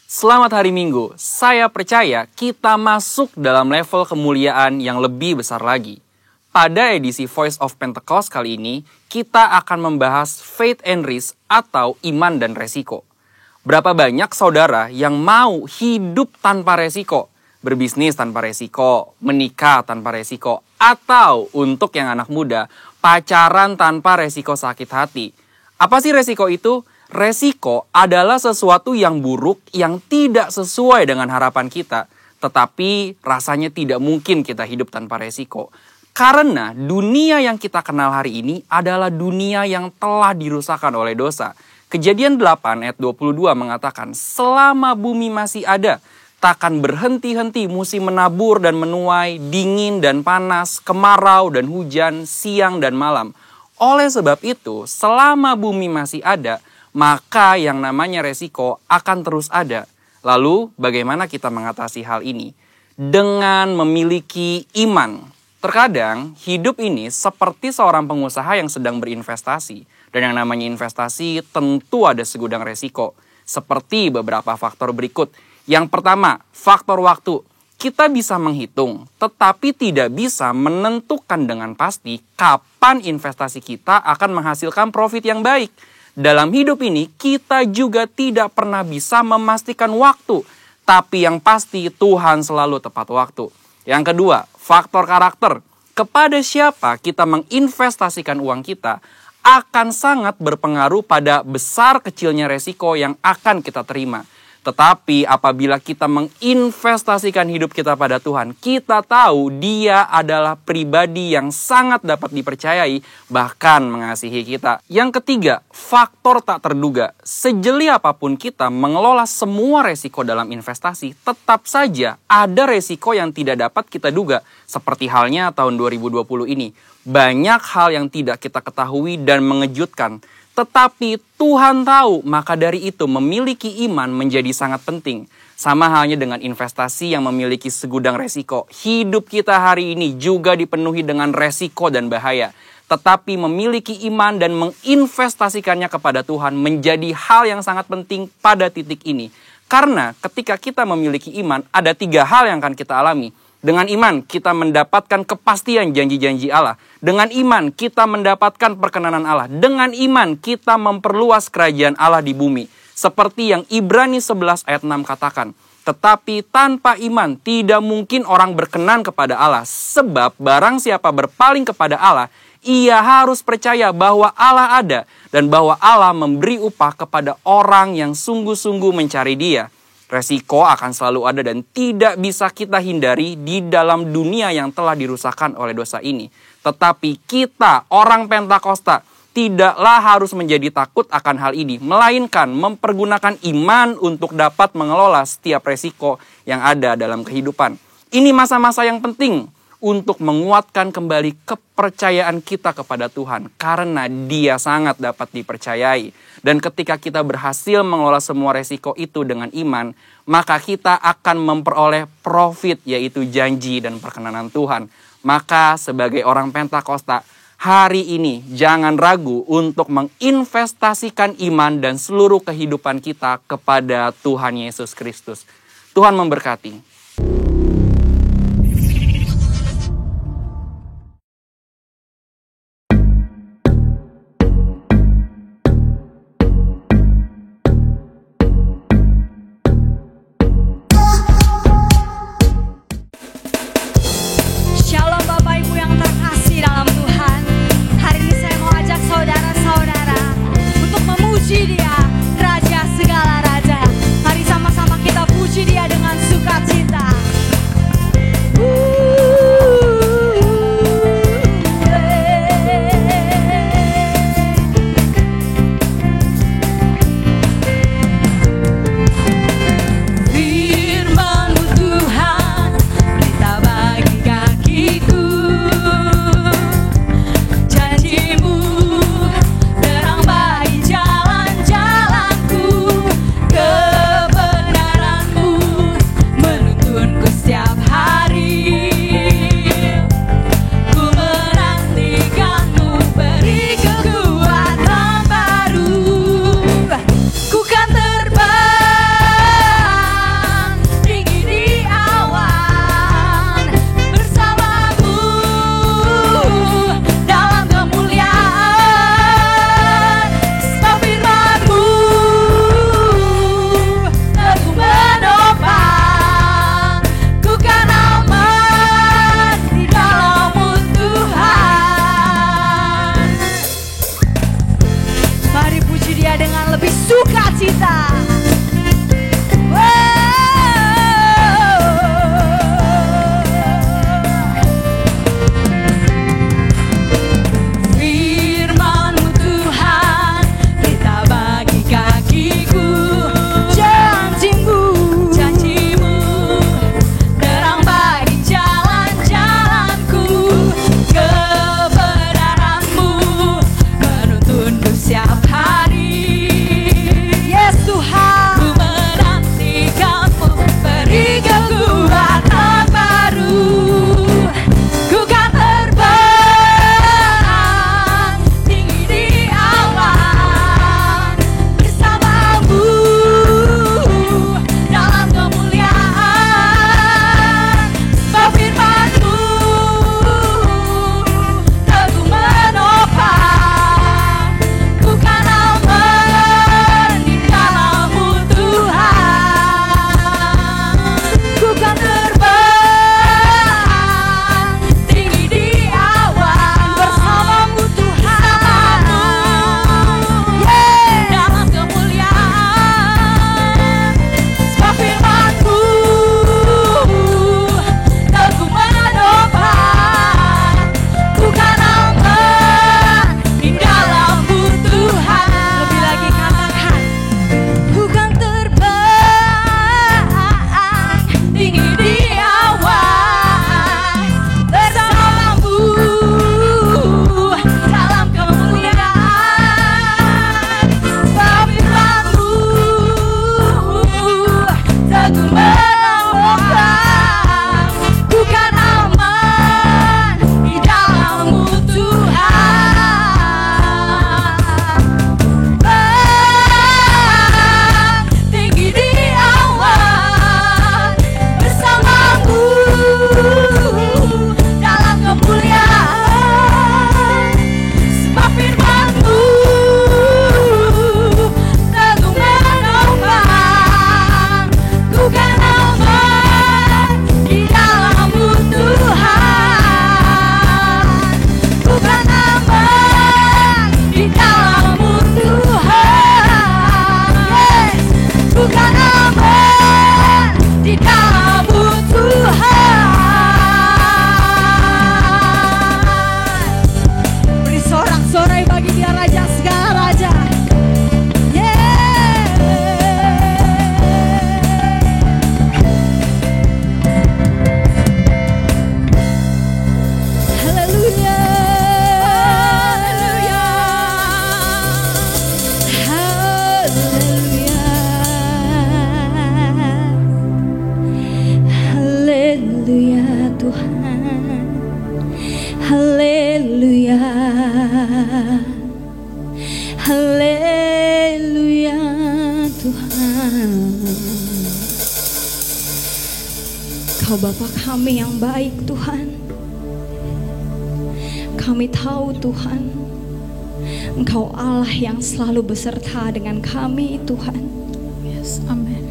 Selamat hari Minggu, saya percaya kita masuk dalam level kemuliaan yang lebih besar lagi. Pada edisi Voice of Pentecost kali ini, kita akan membahas faith and risk atau iman dan resiko. Berapa banyak saudara yang mau hidup tanpa resiko? Berbisnis tanpa resiko, menikah tanpa resiko, atau untuk yang anak muda, pacaran tanpa resiko sakit hati. Apa sih resiko itu? Resiko adalah sesuatu yang buruk yang tidak sesuai dengan harapan kita. Tetapi rasanya tidak mungkin kita hidup tanpa resiko. Karena dunia yang kita kenal hari ini adalah dunia yang telah dirusakkan oleh dosa. Kejadian 8 ayat 22 mengatakan, selama bumi masih ada, takkan berhenti-henti musim menabur dan menuai, dingin dan panas, kemarau dan hujan, siang dan malam. Oleh sebab itu, selama bumi masih ada, maka yang namanya resiko akan terus ada. Lalu, bagaimana kita mengatasi hal ini? Dengan memiliki iman. Terkadang, hidup ini seperti seorang pengusaha yang sedang berinvestasi. Dan yang namanya investasi tentu ada segudang resiko. Seperti beberapa faktor berikut. Yang pertama, faktor waktu. Kita bisa menghitung, tetapi tidak bisa menentukan dengan pasti kapan investasi kita akan menghasilkan profit yang baik. Dalam hidup ini, kita juga tidak pernah bisa memastikan waktu. Tapi yang pasti, Tuhan selalu tepat waktu. Yang kedua, faktor karakter. Kepada siapa kita menginvestasikan uang kita akan sangat berpengaruh pada besar kecilnya resiko yang akan kita terima. Tetapi apabila kita menginvestasikan hidup kita pada Tuhan, kita tahu Dia adalah pribadi yang sangat dapat dipercayai, bahkan mengasihi kita. Yang ketiga, faktor tak terduga. Sejeli apapun kita mengelola semua resiko dalam investasi, tetap saja ada resiko yang tidak dapat kita duga. Seperti halnya tahun 2020 ini. Banyak hal yang tidak kita ketahui dan mengejutkan. Tetapi Tuhan tahu, maka dari itu memiliki iman menjadi sangat penting. Sama halnya dengan investasi yang memiliki segudang resiko. Hidup kita hari ini juga dipenuhi dengan resiko dan bahaya. Tetapi memiliki iman dan menginvestasikannya kepada Tuhan menjadi hal yang sangat penting pada titik ini. Karena ketika kita memiliki iman, ada 3 hal yang akan kita alami. Dengan iman, kita mendapatkan kepastian janji-janji Allah. Dengan iman, kita mendapatkan perkenanan Allah. Dengan iman, kita memperluas kerajaan Allah di bumi. Seperti yang Ibrani 11 ayat 6 katakan. Tetapi tanpa iman, tidak mungkin orang berkenan kepada Allah. Sebab barang siapa berpaling kepada Allah, ia harus percaya bahwa Allah ada. Dan bahwa Allah memberi upah kepada orang yang sungguh-sungguh mencari Dia. Resiko akan selalu ada dan tidak bisa kita hindari di dalam dunia yang telah dirusakkan oleh dosa ini. Tetapi kita, orang Pentakosta, tidaklah harus menjadi takut akan hal ini. Melainkan mempergunakan iman untuk dapat mengelola setiap resiko yang ada dalam kehidupan. Ini masa-masa yang penting untuk menguatkan kembali kepercayaan kita kepada Tuhan. Karena Dia sangat dapat dipercayai. Dan ketika kita berhasil mengelola semua resiko itu dengan iman, maka kita akan memperoleh profit, yaitu janji dan perkenanan Tuhan. Maka sebagai orang Pentakosta, hari ini jangan ragu untuk menginvestasikan iman dan seluruh kehidupan kita kepada Tuhan Yesus Kristus. Tuhan memberkati. Dia, Raja segala raja. Mari sama-sama kita puji Dia dengan sukacita. Haleluya Tuhan. Kau Bapa kami yang baik Tuhan. Kami tahu Tuhan, Engkau Allah yang selalu beserta dengan kami Tuhan. Yes, amin.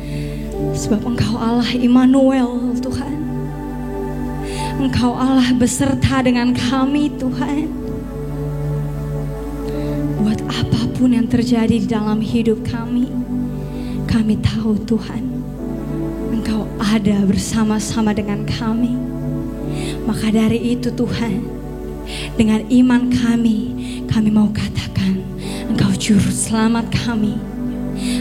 Sebab Engkau Allah Immanuel Tuhan. Engkau Allah beserta dengan kami Tuhan. Buat apapun yang terjadi di dalam hidup kami tahu Tuhan, Engkau ada bersama-sama dengan kami. Maka dari itu Tuhan, dengan iman kami mau katakan, Engkau juru selamat kami,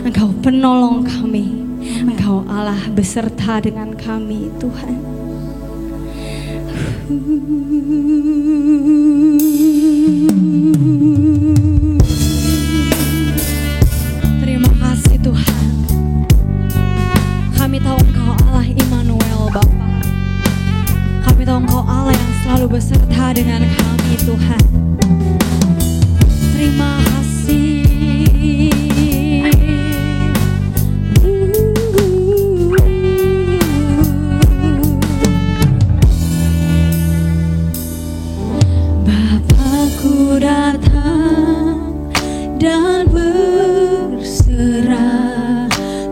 Engkau penolong kami, Engkau Allah beserta dengan kami Tuhan. Terima kasih Tuhan. Kami tahu Engkau Allah Immanuel Bapa. Kami tahu Engkau Allah yang selalu beserta dengan kami Tuhan. Terima kasih. Bapakku datang dan berserah,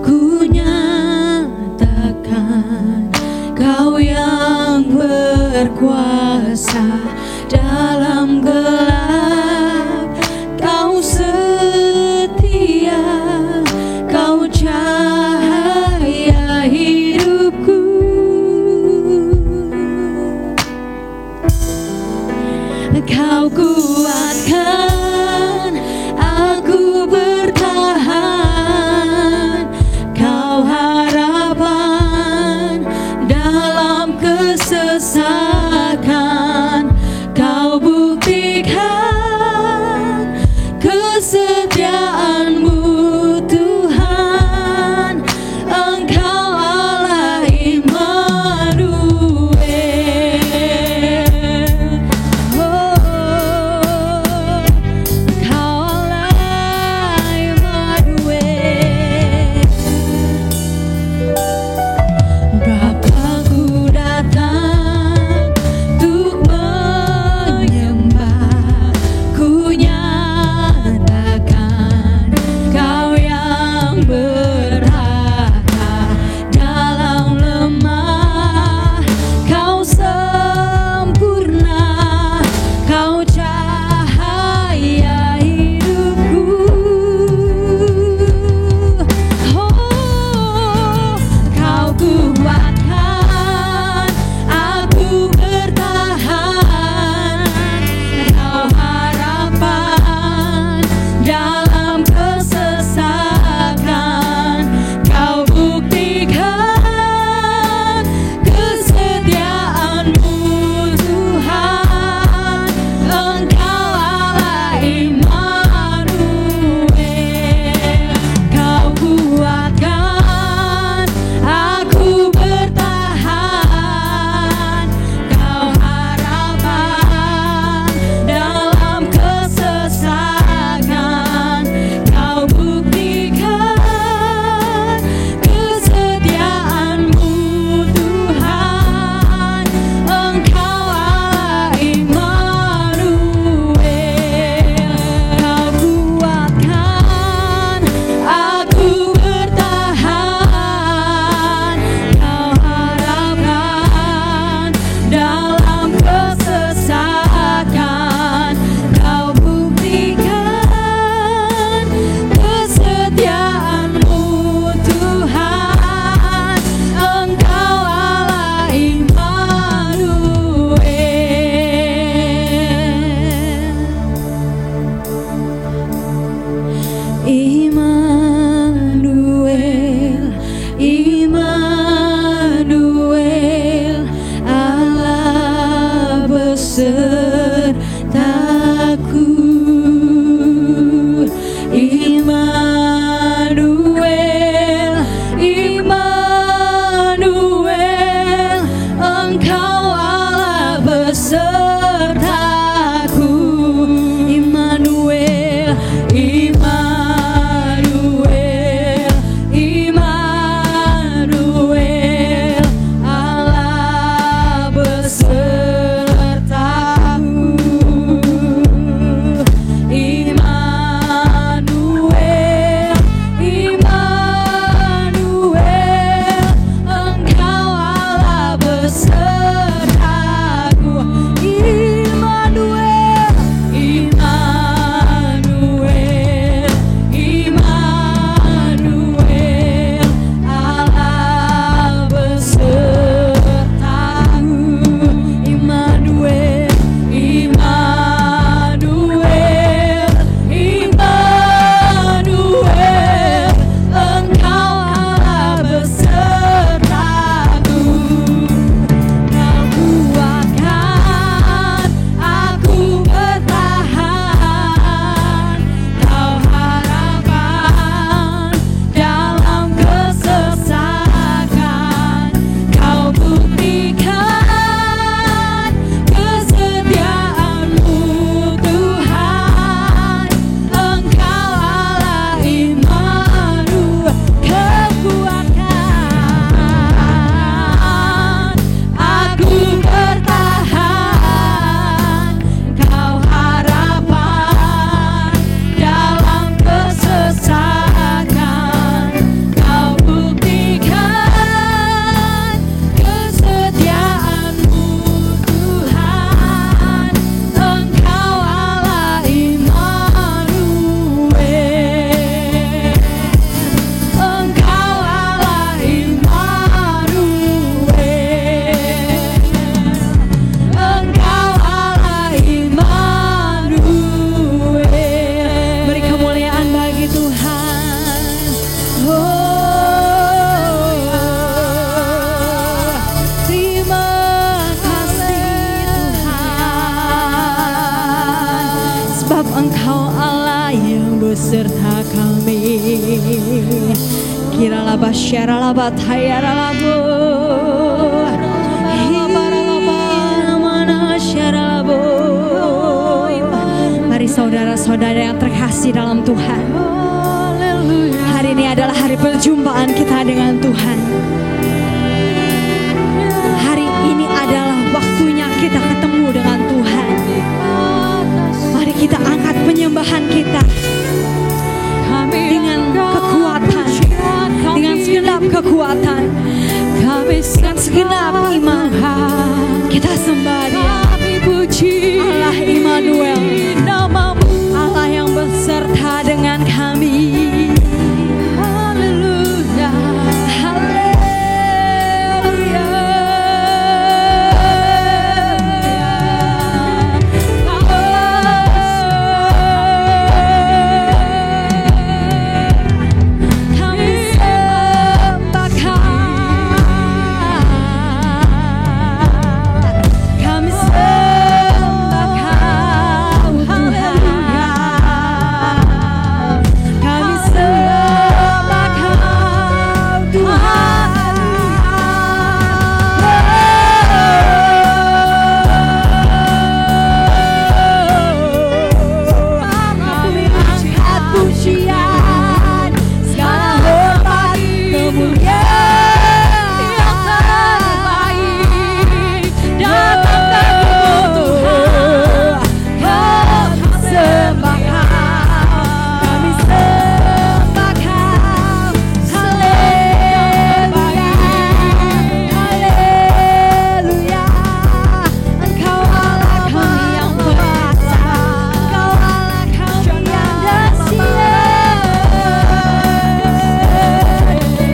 ku nyatakan Kau yang berkuasa dalam gelap. Kau setia, Kau cahaya hidupku. Kau kuatkan aku bertahan. Kau harapan dalam kesesakan. Kau buktikan kesetiaan-Mu Tuhan. Engkau Allah Immanuel. Immanuel, Immanuel. kami. Kira laba syara laba tayara labu. Mari saudara-saudara yang terkasih dalam Tuhan, hari ini adalah hari perjumpaan kita dengan Tuhan. Hari ini adalah waktunya kita ketemu dengan Tuhan. Mari kita angkat penyembahan kita dengan kekuatan, dengan segenap kekuatan, dengan segenap iman. Kita sembah Dia, Allah Immanuel, Allah yang beserta dengan kami. Haleluya, haleluya. Kami sembah Kau, kami sembah Kau Tuhan. Kami sembah Kau Tuhan. Kami angkat pujian, segala hormat kemuliaan yang terbaik datang dari Tuhan. Kami sembah Kau, kami sembah Kau. Haleluya, haleluya. Engkau Allah kami yang perkasa, Engkau Allah kami yang dahsyat.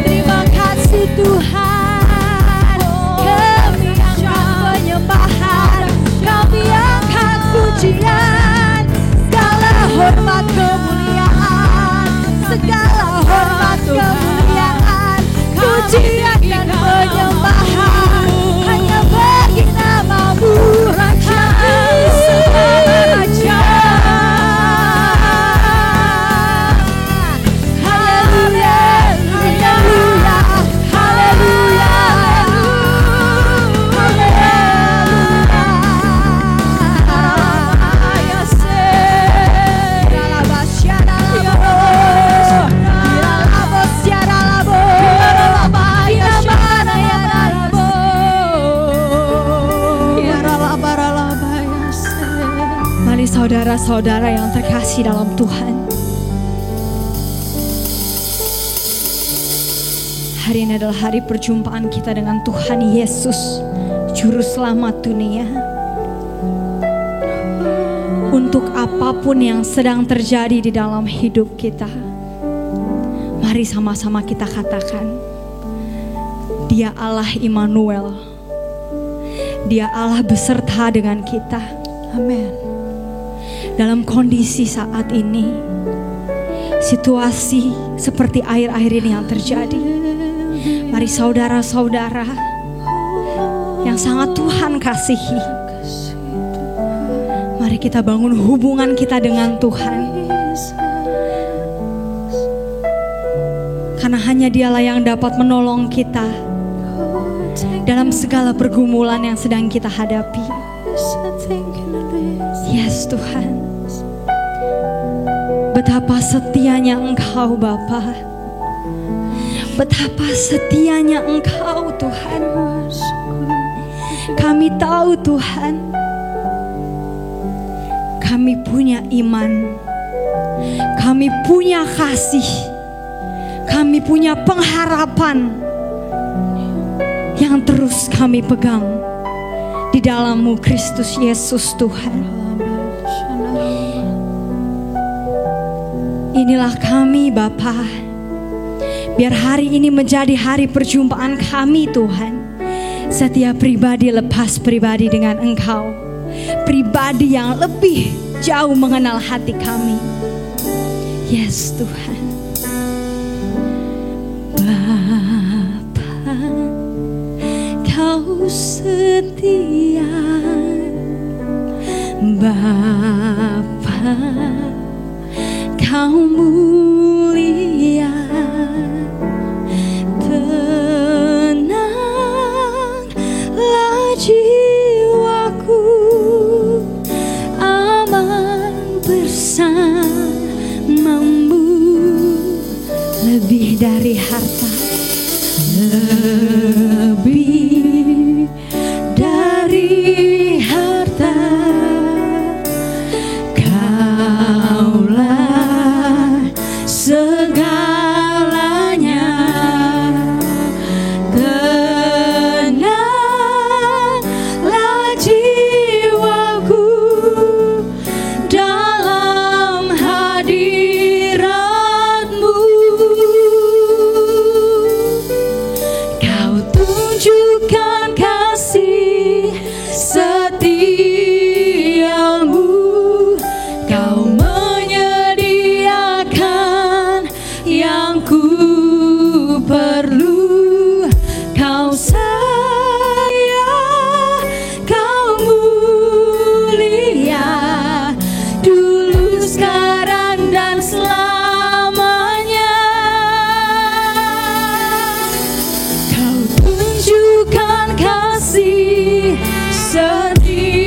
Terima kasih Tuhan, kami angkat penyembahan, kami angkat pujian, segala hormat kemuliaan, segala hormat kemuliaan, pujian dan penyembahan hanya bagi nama-Mu, Raja Raja. Haleluya, haleluya, haleluya, Mari saudara-saudara yang terkasih dalam Tuhan, hari ini adalah hari perjumpaan kita dengan Tuhan Yesus, Juru Selamat dunia. Untuk apapun yang sedang terjadi di dalam hidup kita, mari sama-sama kita katakan, Dia Allah Immanuel, Dia Allah beserta dengan kita. Amin. Dalam kondisi saat ini, situasi seperti air-air ini yang terjadi, mari saudara-saudara yang sangat Tuhan kasihi, mari kita bangun hubungan kita dengan Tuhan. Karena hanya Dialah yang dapat menolong kita dalam segala pergumulan yang sedang kita hadapi. Yes Tuhan, betapa setianya Engkau Bapa, betapa setianya Engkau Tuhan. Kami tahu Tuhan, kami punya iman, kami punya kasih, kami punya pengharapan yang terus kami pegang di dalam-Mu Kristus Yesus Tuhan. Inilah kami Bapa, biar hari ini menjadi hari perjumpaan kami Tuhan. Setiap pribadi lepas pribadi dengan Engkau, pribadi yang lebih jauh mengenal hati kami. Yes Tuhan. Bapa, Kau setia. Bapa, Kau lebih dari harta, lebih dari harta. Kaulah segalanya. Tenanglah jiwaku dalam hadirat-Mu. Kau tunjukkan kasih setiamu. Kau menyediakan yang ku perlu. Kau sayang, kau mulia, dulu, sekarang, dan selamanya. Kau tunjukkan kasih setiamu.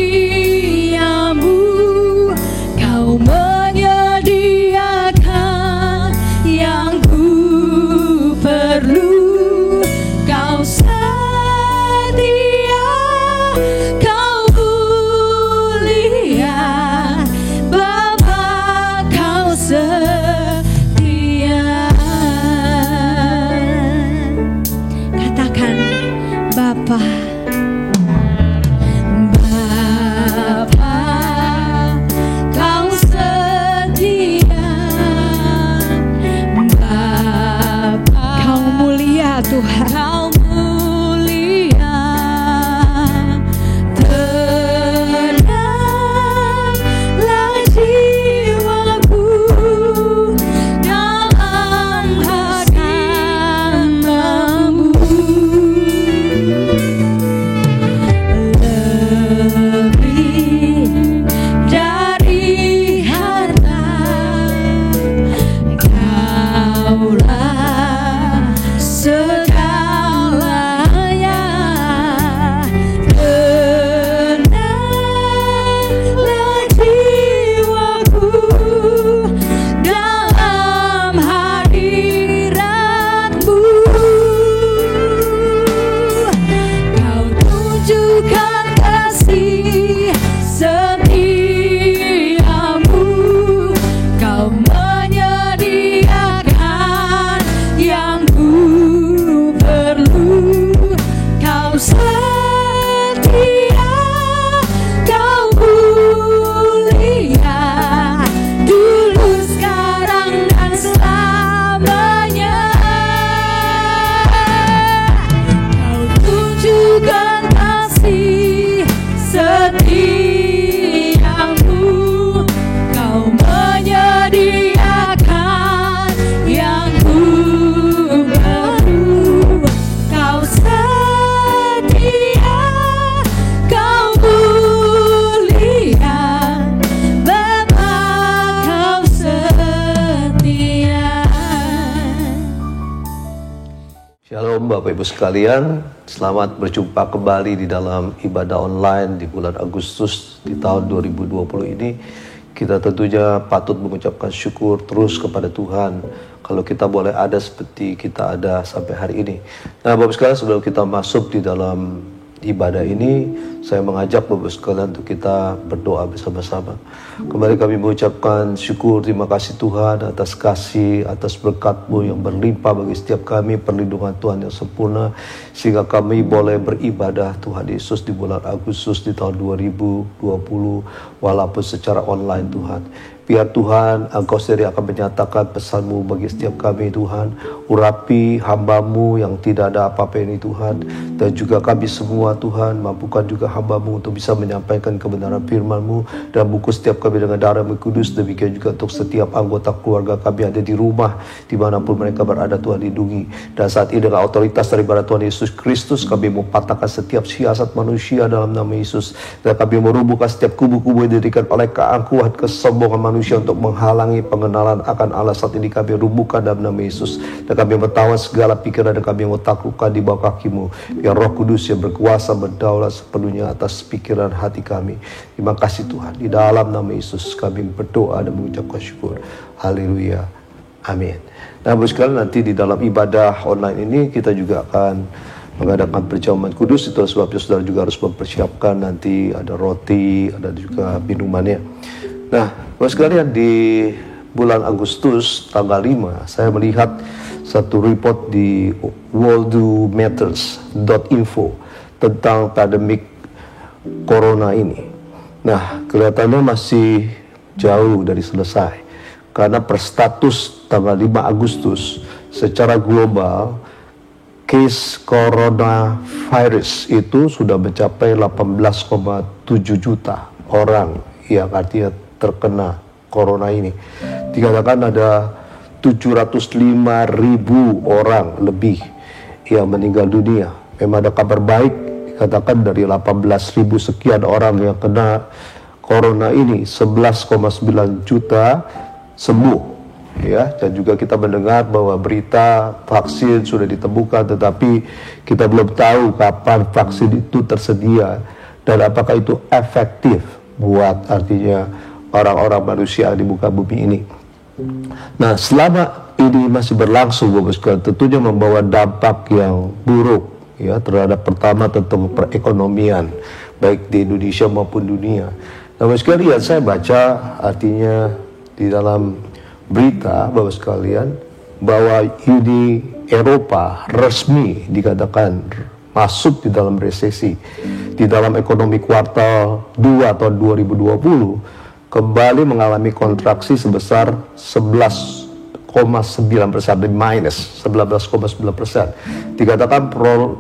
Kau menyediakan yang ku perlu. Kau setia, kau mulia, Bapa, kau setia. Katakan, Bapa. Bapa, kau setia. Bapa, kau mulia Tuhan. Kau mulia. Tenanglah jiwaku dalam hadirat-Mu. Lebih dari harta, Kaulah segalanya. Tenanglah jiwaku dalam hadirat-Mu. Kau tunjukkan kasih setiamu. Kau menyediakan yang ku perlu. Kau setia, kau mulia, dulu, sekarang, dan selamanya. Kau tunjukkan kasih setiamu. Kau menyediakan yang ku perlu. Kau setia, kau mulia, Bapa, kau setia. Shalom Bapak Ibu sekalian, selamat berjumpa kembali di dalam ibadah online di bulan Agustus di tahun 2020 ini. Kita tentunya patut mengucapkan syukur terus kepada Tuhan kalau kita boleh ada seperti kita ada sampai hari ini. Nah Bapak sekalian, sebelum kita masuk di dalam ibadah ini, saya mengajak Bapak sekalian untuk kita berdoa bersama-sama. Kembali kami mengucapkan syukur, terima kasih Tuhan atas kasih, atas berkat-Mu yang berlimpah bagi setiap kami, perlindungan Tuhan yang sempurna, sehingga kami boleh beribadah Tuhan Yesus di bulan Agustus di tahun 2020, walaupun secara online Tuhan. Biar Tuhan, Engkau sendiri akan menyatakan pesan-Mu bagi setiap kami Tuhan. Urapi hamba-Mu yang tidak ada apa-apa ini Tuhan. Dan juga kami semua Tuhan, mampukan juga hamba-Mu untuk bisa menyampaikan kebenaran firman-Mu. Dan bungkus setiap kami dengan darah-Mu kudus. Demikian juga untuk setiap anggota keluarga kami ada di rumah, dimanapun mereka berada Tuhan lindungi. Dan saat ini dengan otoritas daripada Tuhan Yesus Kristus, kami mematahkan setiap siasat manusia dalam nama Yesus. Dan kami merubuhkan setiap kubu-kubu yang didirikan oleh keangkuhan, kesombongan manusia untuk menghalangi pengenalan akan Allah. Saat ini kami rubuhkan dalam nama Yesus. Dan kami bertawan segala pikiran dan kami mentaklukkan di bawah kaki-Mu. Biar Roh Kudus yang berkuasa berdaulat sepenuhnya atas pikiran hati kami. Terima kasih Tuhan. Di dalam nama Yesus kami berdoa dan mengucapkan syukur. Haleluya. Amin. Nah, Bapak sekalian, nanti di dalam ibadah online ini kita juga akan mengadakan perjamuan kudus. Itu sebabnya saudara juga harus mempersiapkan, nanti ada roti, ada juga minumannya. Nah, Bapak sekalian, di bulan Agustus tanggal 5 saya melihat satu report di worldmatters.info tentang pandemik corona ini. Nah, kelihatannya masih jauh dari selesai, karena per status tanggal 5 Agustus secara global case coronavirus itu sudah mencapai 18,7 juta orang yang artinya terkena corona ini. Dikatakan ada 705.000 orang lebih yang meninggal dunia. Memang ada kabar baik, dikatakan dari 18.000 sekian orang yang kena corona ini 11,9 juta sembuh, ya. Dan juga kita mendengar bahwa berita vaksin sudah ditemukan, tetapi kita belum tahu kapan vaksin itu tersedia dan apakah itu efektif buat artinya orang-orang manusia di muka bumi ini. Nah, selama ini masih berlangsung, Bapak sekalian, tentunya membawa dampak yang buruk, ya, terhadap pertama tentang perekonomian baik di Indonesia maupun dunia. Nah, Bapak sekalian, saya baca artinya di dalam berita, Bapak sekalian, bahwa Uni Eropa resmi dikatakan masuk di dalam resesi. Di dalam ekonomi kuartal 2 tahun 2020 kembali mengalami kontraksi sebesar 11,9%, minus 11,9%. Dikatakan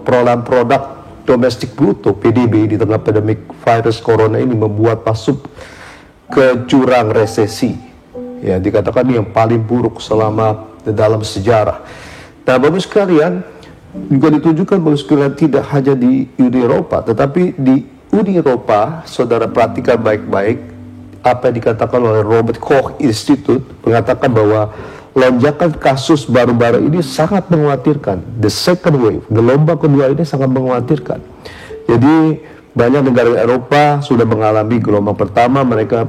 perolehan produk domestik bruto (PDB) di tengah pandemik virus corona ini membuat masuk ke jurang resesi, ya, dikatakan yang paling buruk selama dalam sejarah. Nah, Bapak sekalian, juga ditunjukkan Bapak sekalian tidak hanya di Uni Eropa, tetapi di Uni Eropa, saudara perhatikan baik-baik apa yang dikatakan oleh Robert Koch Institute, mengatakan bahwa lonjakan kasus baru-baru ini sangat mengkhawatirkan. The second wave, gelombang kedua ini sangat mengkhawatirkan. Jadi banyak negara Eropa sudah mengalami gelombang pertama, mereka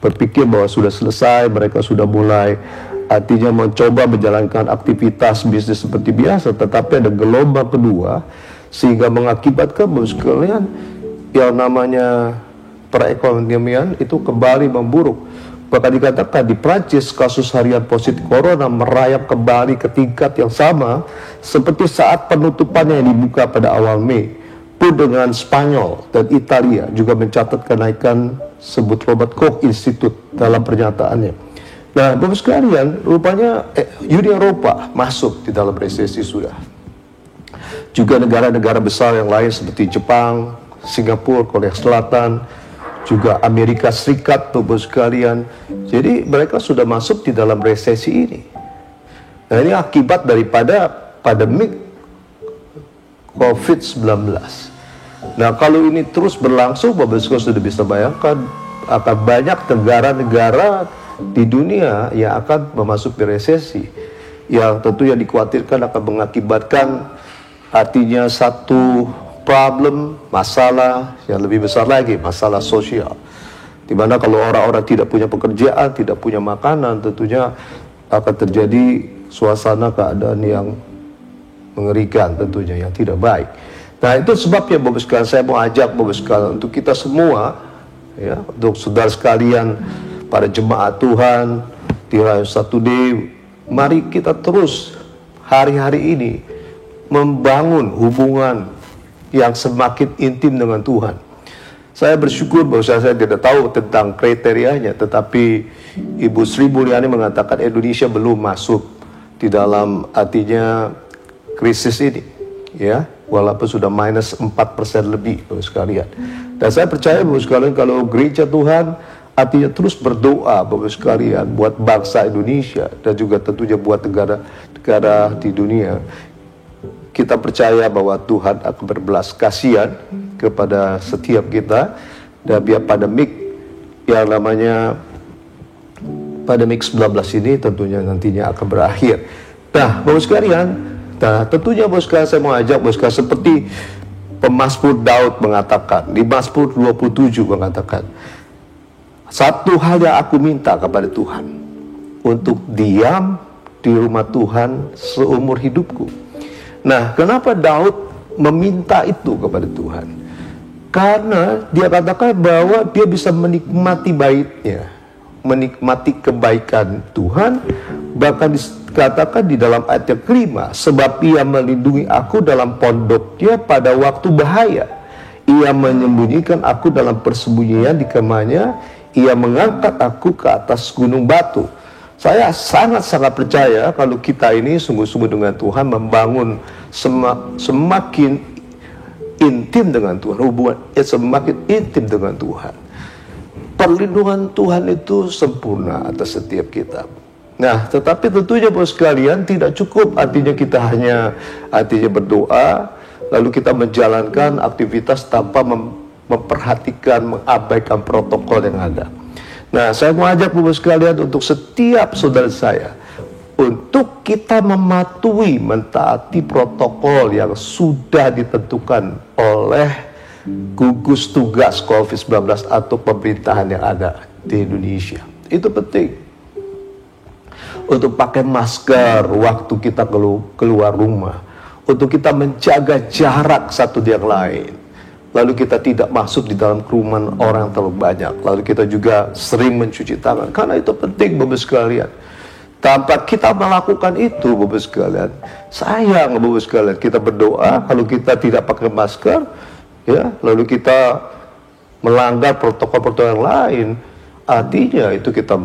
berpikir bahwa sudah selesai, mereka sudah mulai artinya mencoba menjalankan aktivitas bisnis seperti biasa, tetapi ada gelombang kedua sehingga mengakibatkan sekalian yang namanya perekonomian itu kembali memburuk. Bahkan dikatakan di Prancis kasus harian positif corona merayap kembali ke tingkat yang sama seperti saat penutupannya yang dibuka pada awal Mei. Pun dengan Spanyol dan Italia juga mencatat kenaikan, sebut Robert Koch Institute dalam pernyataannya. Nah, Bapak sekalian, rupanya Uni Eropa masuk di dalam resesi sudah. Juga negara-negara besar yang lain seperti Jepang, Singapura, Korea Selatan, juga Amerika Serikat, Bapak sekalian. Jadi mereka sudah masuk di dalam resesi ini. Nah, ini akibat daripada pandemik COVID-19. Nah, kalau ini terus berlangsung, Bapak sekalian sudah bisa bayangkan akan banyak negara-negara di dunia yang akan memasuki resesi, yang tentunya dikhawatirkan akan mengakibatkan artinya satu problem, masalah yang lebih besar lagi, masalah sosial. Dimana kalau orang-orang tidak punya pekerjaan, tidak punya makanan, tentunya akan terjadi suasana keadaan yang mengerikan, tentunya yang tidak baik. Nah, itu sebabnya Bapak sekalian, saya mau ajak Bapak sekalian untuk kita semua, ya, untuk saudara sekalian, para jemaat Tuhan di Rayon Saturday, mari kita terus hari-hari ini membangun hubungan yang semakin intim dengan Tuhan. Saya bersyukur bahwa saya tidak tahu tentang kriterianya, tetapi Ibu Sri Mulyani mengatakan Indonesia belum masuk di dalam artinya krisis ini, ya, walaupun sudah minus 4% lebih, Bapak sekalian. Dan saya percaya Bapak sekalian, kalau gereja Tuhan artinya terus berdoa, Bapak sekalian, buat bangsa Indonesia dan juga tentunya buat negara-negara di dunia, kita percaya bahwa Tuhan akan berbelas kasihan kepada setiap kita, dan biar pandemik yang namanya pandemik 19 ini tentunya nantinya akan berakhir. Nah, Bapak sekalian, nah tentunya Bapak sekalian, saya mau ajak Bapak sekalian seperti pemazmur Daud mengatakan di Mazmur 27 mengatakan, satu hal yang aku minta kepada Tuhan, untuk diam di rumah Tuhan seumur hidupku. Nah, kenapa Daud meminta itu kepada Tuhan? Karena dia katakan bahwa dia bisa menikmati baiknya, menikmati kebaikan Tuhan. Bahkan dikatakan di dalam ayat yang kelima, sebab ia melindungi aku dalam pondoknya pada waktu bahaya. Ia menyembunyikan aku dalam persembunyian di kemahnya. Ia mengangkat aku ke atas gunung batu. Saya sangat-sangat percaya kalau kita ini sungguh-sungguh dengan Tuhan, membangun semakin intim dengan Tuhan, hubungan semakin intim dengan Tuhan, perlindungan Tuhan itu sempurna atas setiap kita. Nah, tetapi tentunya bos sekalian, tidak cukup artinya kita hanya berdoa, lalu kita menjalankan aktivitas tanpa memperhatikan, mengabaikan protokol yang ada. Nah, saya mau ajak Bapak sekalian untuk setiap saudara saya, untuk kita mematuhi, mentaati protokol yang sudah ditentukan oleh gugus tugas COVID-19 atau pemerintahan yang ada di Indonesia. Itu penting. Untuk pakai masker waktu kita keluar rumah, untuk kita menjaga jarak satu dengan lain, lalu kita tidak masuk di dalam kerumunan orang yang terlalu banyak, lalu kita juga sering mencuci tangan, karena itu penting Bapak sekalian. Tanpa kita melakukan itu Bapak sekalian, sayang Bapak sekalian, kita berdoa kalau kita tidak pakai masker, ya, lalu kita melanggar protokol-protokol yang lain, artinya itu kita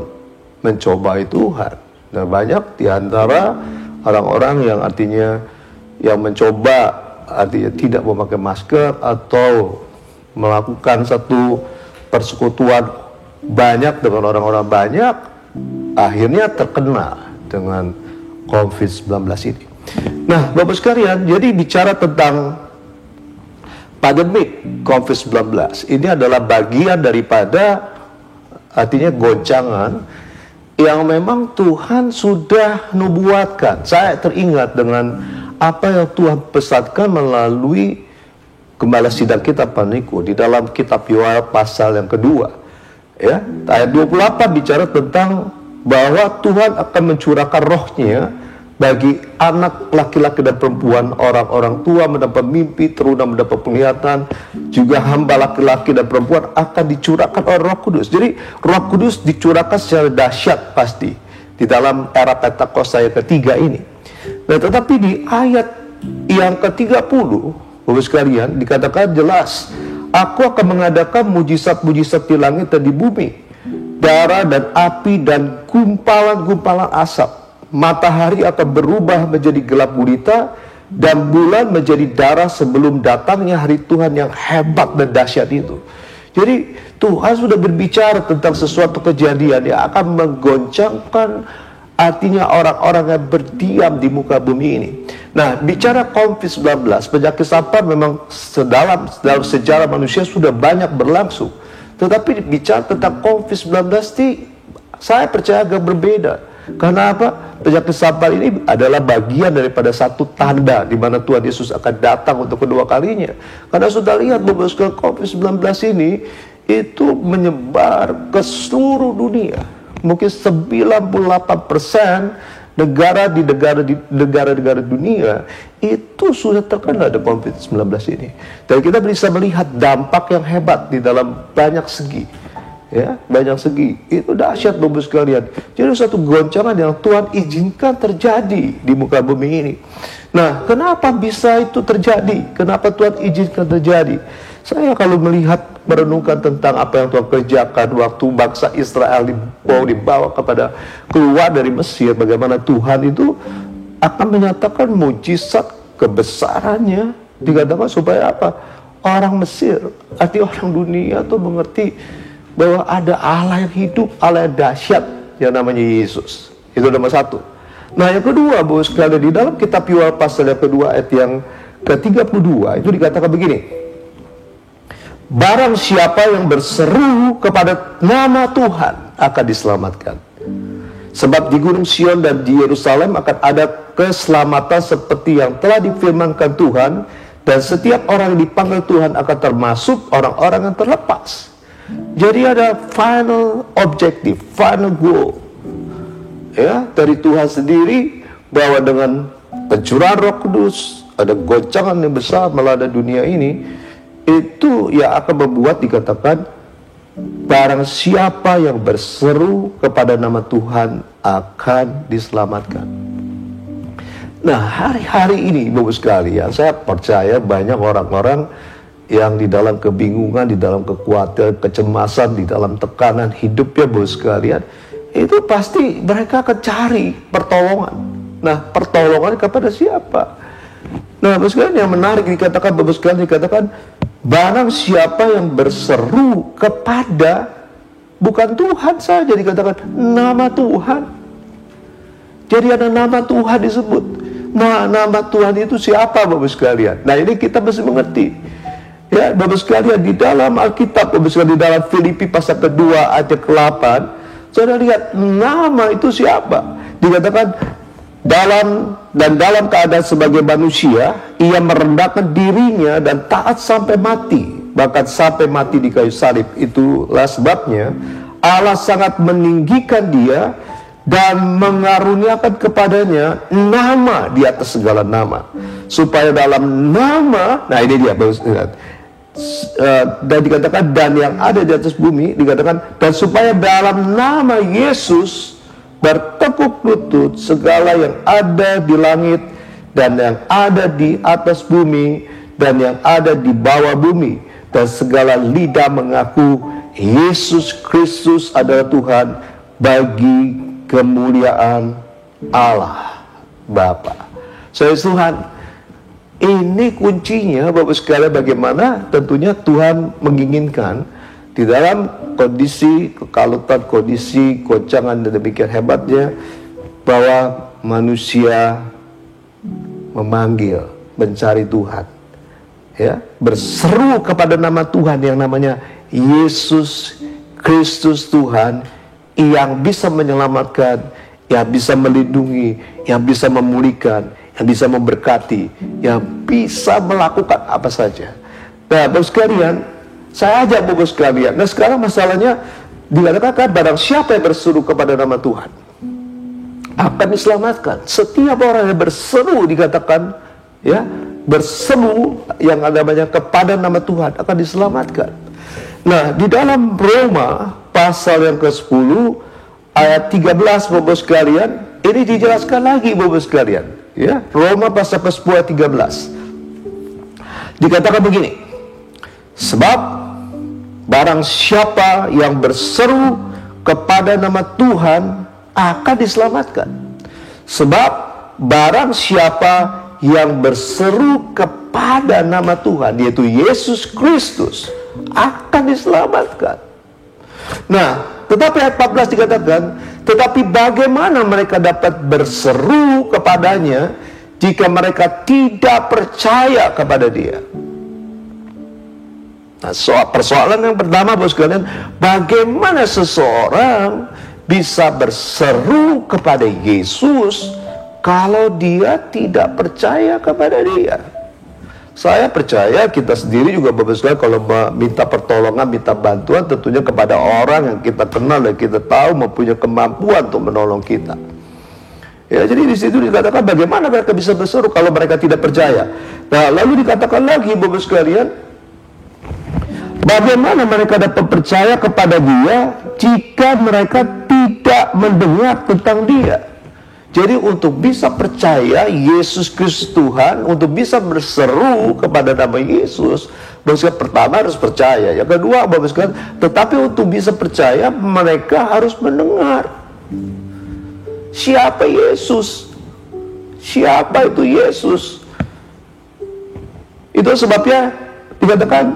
mencobai Tuhan. Nah, banyak di antara orang-orang yang artinya yang mencoba, artinya tidak memakai masker atau melakukan satu persekutuan banyak dengan orang-orang banyak, akhirnya terkena dengan COVID-19 ini. Nah, Bapak sekalian, jadi bicara tentang pandemi COVID-19, ini adalah bagian daripada artinya goncangan yang memang Tuhan sudah nubuatkan. Saya teringat dengan apa yang Tuhan pesankan melalui gembala sidang kita Pak Niko di dalam kitab Yoel pasal yang kedua, ya, ayat 28 bicara tentang bahwa Tuhan akan mencurahkan rohnya bagi anak laki-laki dan perempuan, orang-orang tua mendapat mimpi, teruna mendapat penglihatan, juga hamba laki-laki dan perempuan akan dicurahkan oleh Roh Kudus. Jadi Roh Kudus dicurahkan secara dahsyat pasti di dalam era Pentakosta yang ketiga ini. Nah, tetapi di ayat yang ke-30 Bapak sekalian dikatakan jelas, aku akan mengadakan mujizat-mujizat di langit dan di bumi, darah dan api dan gumpalan-gumpalan asap. Matahari akan berubah menjadi gelap gulita dan bulan menjadi darah sebelum datangnya hari Tuhan yang hebat dan dahsyat itu. Jadi Tuhan sudah berbicara tentang sesuatu kejadian yang akan menggoncangkan artinya orang-orang yang berdiam di muka bumi ini. Nah, bicara COVID-19, penyakit sampar memang dalam sejarah manusia sudah banyak berlangsung. Tetapi bicara tentang COVID-19 saya percaya agak berbeda. Karena apa? Penyakit sampar ini adalah bagian daripada satu tanda di mana Tuhan Yesus akan datang untuk kedua kalinya. Karena sudah lihat bahwa COVID-19 ini itu menyebar ke seluruh dunia. Mungkin 98% negara-negara dunia itu sudah terkena dengan COVID-19 ini. Dan kita bisa melihat dampak yang hebat di dalam banyak segi. Ya, banyak segi. Itu dahsyat Bapak sekalian. Jadi satu goncangan yang Tuhan izinkan terjadi di muka bumi ini. Nah, kenapa bisa itu terjadi? Kenapa Tuhan izinkan terjadi? Saya kalau melihat, merenungkan tentang apa yang Tuhan kerjakan waktu bangsa Israel dibawa keluar dari Mesir, bagaimana Tuhan itu akan menyatakan mujizat kebesarannya, dikatakan supaya apa? Orang Mesir, arti orang dunia itu mengerti bahwa ada Allah yang hidup, Allah yang dahsyat yang namanya Yesus. Itu nomor satu. Nah, yang kedua, Bapak sekalian, di dalam kitab Yoel pasal yang kedua ayat yang ke-32 itu dikatakan begini, barang siapa yang berseru kepada nama Tuhan akan diselamatkan. Sebab di Gunung Sion dan di Yerusalem akan ada keselamatan seperti yang telah difirmankan Tuhan, dan setiap orang yang dipanggil Tuhan akan termasuk orang-orang yang terlepas. Jadi ada final objective, final goal, ya dari Tuhan sendiri, bahwa dengan pencurahan Roh Kudus ada goncangan yang besar melanda dunia ini, itu ya akan membuat dikatakan barang siapa yang berseru kepada nama Tuhan akan diselamatkan. Nah, hari-hari ini Bapak sekalian, saya percaya banyak orang-orang yang di dalam kebingungan, di dalam kekhawatiran, kecemasan, di dalam tekanan hidupnya Bapak sekalian, itu pasti mereka akan cari pertolongan. Nah, pertolongan kepada siapa? Nah, Bapak sekalian, yang menarik dikatakan Bapak sekalian, dikatakan barang siapa yang berseru kepada, bukan Tuhan saja, dikatakan nama Tuhan. Jadi ada nama Tuhan disebut. Nah, nama Tuhan itu siapa Bapak sekalian? Nah, ini kita mesti mengerti. Ya, Bapak sekalian, di dalam Alkitab, Bapak sekalian, di dalam Filipi pasal kedua ayat ke-8, saudara lihat nama itu siapa? Dikatakan dalam keadaan sebagai manusia, ia merendahkan dirinya dan taat sampai mati, bahkan sampai mati di kayu salib. Itulah sebabnya Allah sangat meninggikan dia dan mengaruniakan kepadanya nama di atas segala nama, supaya dalam nama, nah ini dia dan dikatakan, dan yang ada di atas bumi, dikatakan, dan supaya dalam nama Yesus bertekuk lutut segala yang ada di langit dan yang ada di atas bumi dan yang ada di bawah bumi, dan segala lidah mengaku Yesus Kristus adalah Tuhan, bagi kemuliaan Allah Bapa. Tuhan, ini kuncinya Bapak sekalian, bagaimana tentunya Tuhan menginginkan di dalam kondisi kekalutan, kondisi goncangan dan demikian hebatnya, bahwa manusia memanggil, mencari Tuhan, ya, berseru kepada nama Tuhan yang namanya Yesus Kristus Tuhan, yang bisa menyelamatkan, yang bisa melindungi, yang bisa memulihkan, yang bisa memberkati, yang bisa melakukan apa saja. Nah, Bapak sekalian, saya ajak Bapak sekalian. Nah, sekarang masalahnya dikatakan barang siapa yang berseru kepada nama Tuhan akan diselamatkan. Setiap orang yang berseru, dikatakan, ya, berseru yang namanya kepada nama Tuhan akan diselamatkan. Nah, di dalam Roma pasal yang ke-10 ayat 13 Bapak sekalian, ini dijelaskan lagi Bapak sekalian, ya. Roma pasal ke-10 ayat 13. Dikatakan begini, sebab barang siapa yang berseru kepada nama Tuhan akan diselamatkan. Sebab barang siapa yang berseru kepada nama Tuhan, yaitu Yesus Kristus, akan diselamatkan. Nah, tetapi ayat 14 dikatakan, tetapi bagaimana mereka dapat berseru kepadanya jika mereka tidak percaya kepada dia? Nah, persoalan yang pertama Bapak sekalian, bagaimana seseorang bisa berseru kepada Yesus kalau dia tidak percaya kepada dia? Saya percaya kita sendiri juga Bapak sekalian, kalau minta pertolongan, minta bantuan, tentunya kepada orang yang kita kenal dan kita tahu mempunyai kemampuan untuk menolong kita. Ya, jadi di situ dikatakan bagaimana mereka bisa berseru kalau mereka tidak percaya. Nah, lalu dikatakan lagi Bapak sekalian, bagaimana mereka dapat percaya kepada dia jika mereka tidak mendengar tentang dia? Jadi untuk bisa percaya Yesus Kristus Tuhan, untuk bisa berseru kepada nama Yesus, Bapak pertama harus percaya. Yang kedua Bapak sekalian, tetapi untuk bisa percaya mereka harus mendengar siapa Yesus. Siapa itu Yesus? Itu sebabnya dikatakan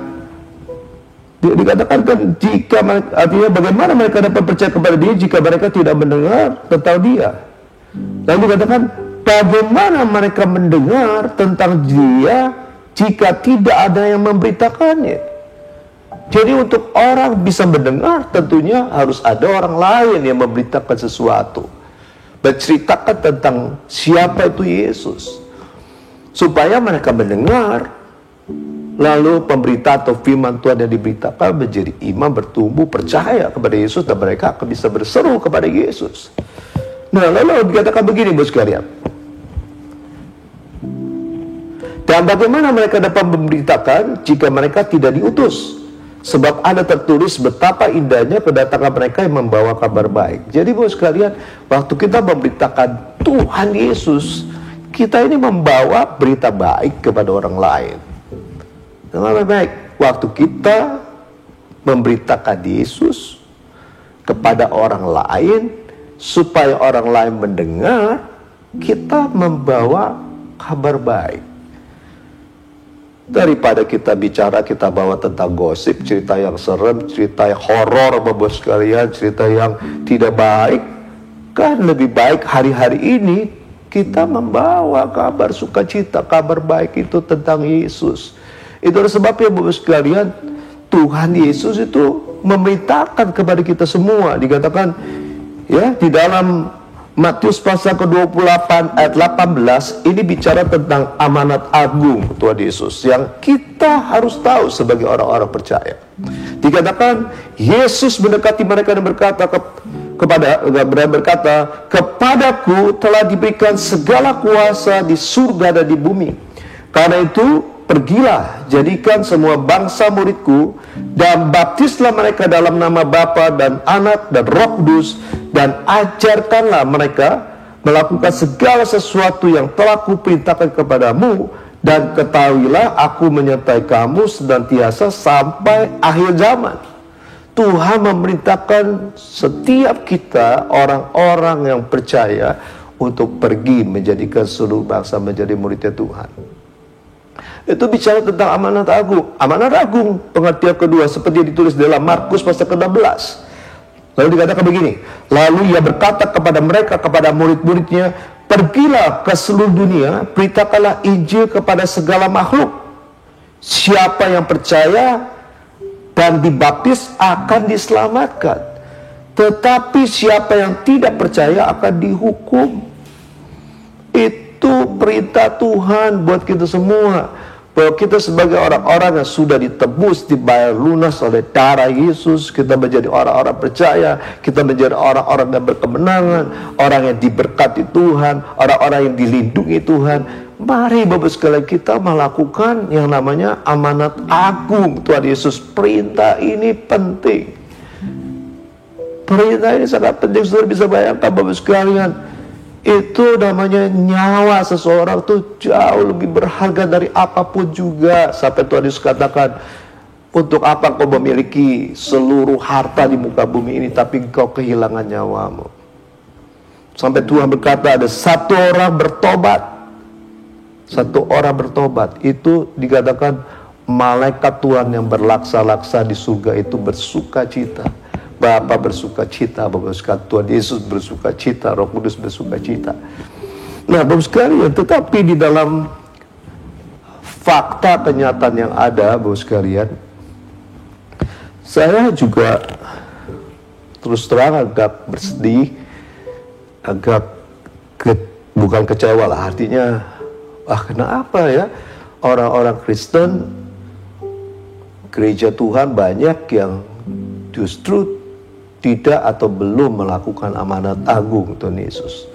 kan, jika artinya bagaimana mereka dapat percaya kepada dia jika mereka tidak mendengar tentang dia. Lalu dikatakan bagaimana mereka mendengar tentang dia jika tidak ada yang memberitakannya. Jadi untuk orang bisa mendengar tentunya harus ada orang lain yang memberitakan sesuatu, menceritakan tentang siapa itu Yesus, supaya mereka mendengar. Lalu pemberitaan atau firman Tuhan yang diberitakan menjadi iman, bertumbuh, percaya kepada Yesus, dan mereka akan bisa berseru kepada Yesus. Nah, lalu dikatakan begini, bos sekalian. Dan bagaimana mereka dapat memberitakan jika mereka tidak diutus? Sebab ada tertulis betapa indahnya kedatangan mereka yang membawa kabar baik. Jadi bos sekalian, waktu kita memberitakan Tuhan Yesus, kita ini membawa berita baik kepada orang lain. Dengan baik, waktu kita memberitakan Yesus kepada orang lain, supaya orang lain mendengar, kita membawa kabar baik. Daripada kita bicara, kita bawa tentang gosip, cerita yang serem, cerita yang horor, bapak sekalian, cerita yang tidak baik. Kan lebih baik hari-hari ini kita membawa kabar sukacita, kabar baik itu tentang Yesus. Itu sebabnya bapak sekalian, Tuhan Yesus itu memerintahkan kepada kita semua. Dikatakan ya di dalam Matius pasal ke-28 ayat 18, ini bicara tentang amanat agung Tuhan Yesus yang kita harus tahu sebagai orang-orang percaya. Dikatakan Yesus mendekati mereka dan berkata kepadaku telah diberikan segala kuasa di surga dan di bumi. Karena itu pergilah, jadikan semua bangsa muridku, dan baptislah mereka dalam nama Bapa dan Anak dan Roh Kudus, dan ajarkanlah mereka melakukan segala sesuatu yang telah kuperintahkan kepadamu, dan ketahuilah aku menyertai kamu senantiasa sampai akhir zaman. Tuhan memerintahkan setiap kita, orang-orang yang percaya, untuk pergi menjadikan seluruh bangsa menjadi muridnya Tuhan. Itu bicara tentang amanat agung. Amanat agung pengertian kedua seperti ditulis dalam Markus pasal ke-16. Lalu dikatakan begini, lalu ia berkata kepada mereka, kepada murid-muridnya, pergilah ke seluruh dunia, beritakanlah Injil kepada segala makhluk. Siapa yang percaya dan dibaptis akan diselamatkan, tetapi siapa yang tidak percaya akan dihukum. Itu perintah Tuhan buat kita semua, bahwa kita sebagai orang-orang yang sudah ditebus, dibayar lunas oleh darah Yesus, kita menjadi orang-orang percaya, kita menjadi orang-orang yang berkemenangan, orang yang diberkati Tuhan, orang-orang yang dilindungi Tuhan. Mari Bapak sekalian, kita melakukan yang namanya amanat agung Tuhan Yesus. Perintah ini penting. Perintah ini sangat penting. Saudara bisa bayangkan Bapak sekalian, itu namanya nyawa seseorang tuh jauh lebih berharga dari apapun juga. Sampai Tuhan Yesus katakan, untuk apa kau memiliki seluruh harta di muka bumi ini tapi kau kehilangan nyawamu. Sampai Tuhan berkata ada satu orang bertobat. Satu orang bertobat, itu dikatakan malaikat Tuhan yang berlaksa-laksa di surga itu bersuka cita. Bapa bersuka cita, Bapak sekalian, Tuhan Yesus bersuka cita, Roh Kudus bersuka cita. Nah Bapak sekalian, tetapi di dalam fakta kenyataan yang ada Bapak sekalian, saya juga terus terang agak bersedih, agak bukan kecewa lah, artinya kenapa ya orang-orang Kristen, gereja Tuhan banyak yang justru tidak atau belum melakukan amanat agung Tuhan Yesus.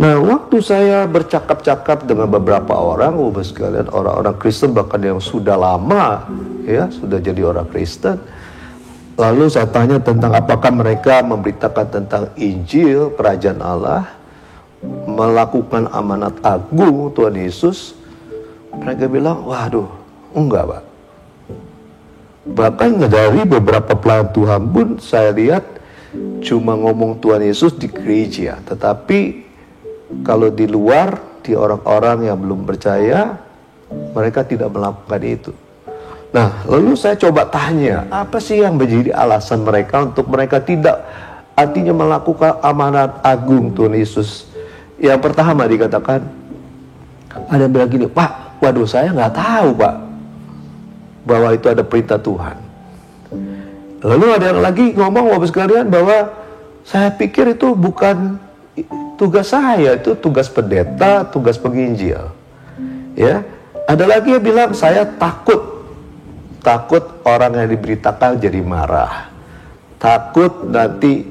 Nah, waktu saya bercakap-cakap dengan beberapa orang, Bapak sekalian, orang-orang Kristen bahkan yang sudah lama ya, sudah jadi orang Kristen, lalu saya tanya tentang apakah mereka memberitakan tentang Injil Kerajaan Allah, melakukan amanat agung Tuhan Yesus. Mereka bilang, waduh, enggak Pak. Bahkan dari beberapa pelayan Tuhan pun saya lihat cuma ngomong Tuhan Yesus di gereja, tetapi kalau di luar, di orang-orang yang belum percaya, mereka tidak melakukan itu. Nah, lalu saya coba tanya, apa sih yang menjadi alasan mereka untuk mereka tidak artinya melakukan amanat agung Tuhan Yesus? Yang pertama dikatakan, ada yang bilang gini, Pak, waduh saya nggak tahu Pak bahwa itu ada perintah Tuhan. Lalu ada yang lagi ngomong Bapak sekalian bahwa saya pikir itu bukan tugas saya, itu tugas pendeta, tugas penginjil. Ya, ada lagi yang bilang saya takut orang yang diberitakan jadi marah, takut nanti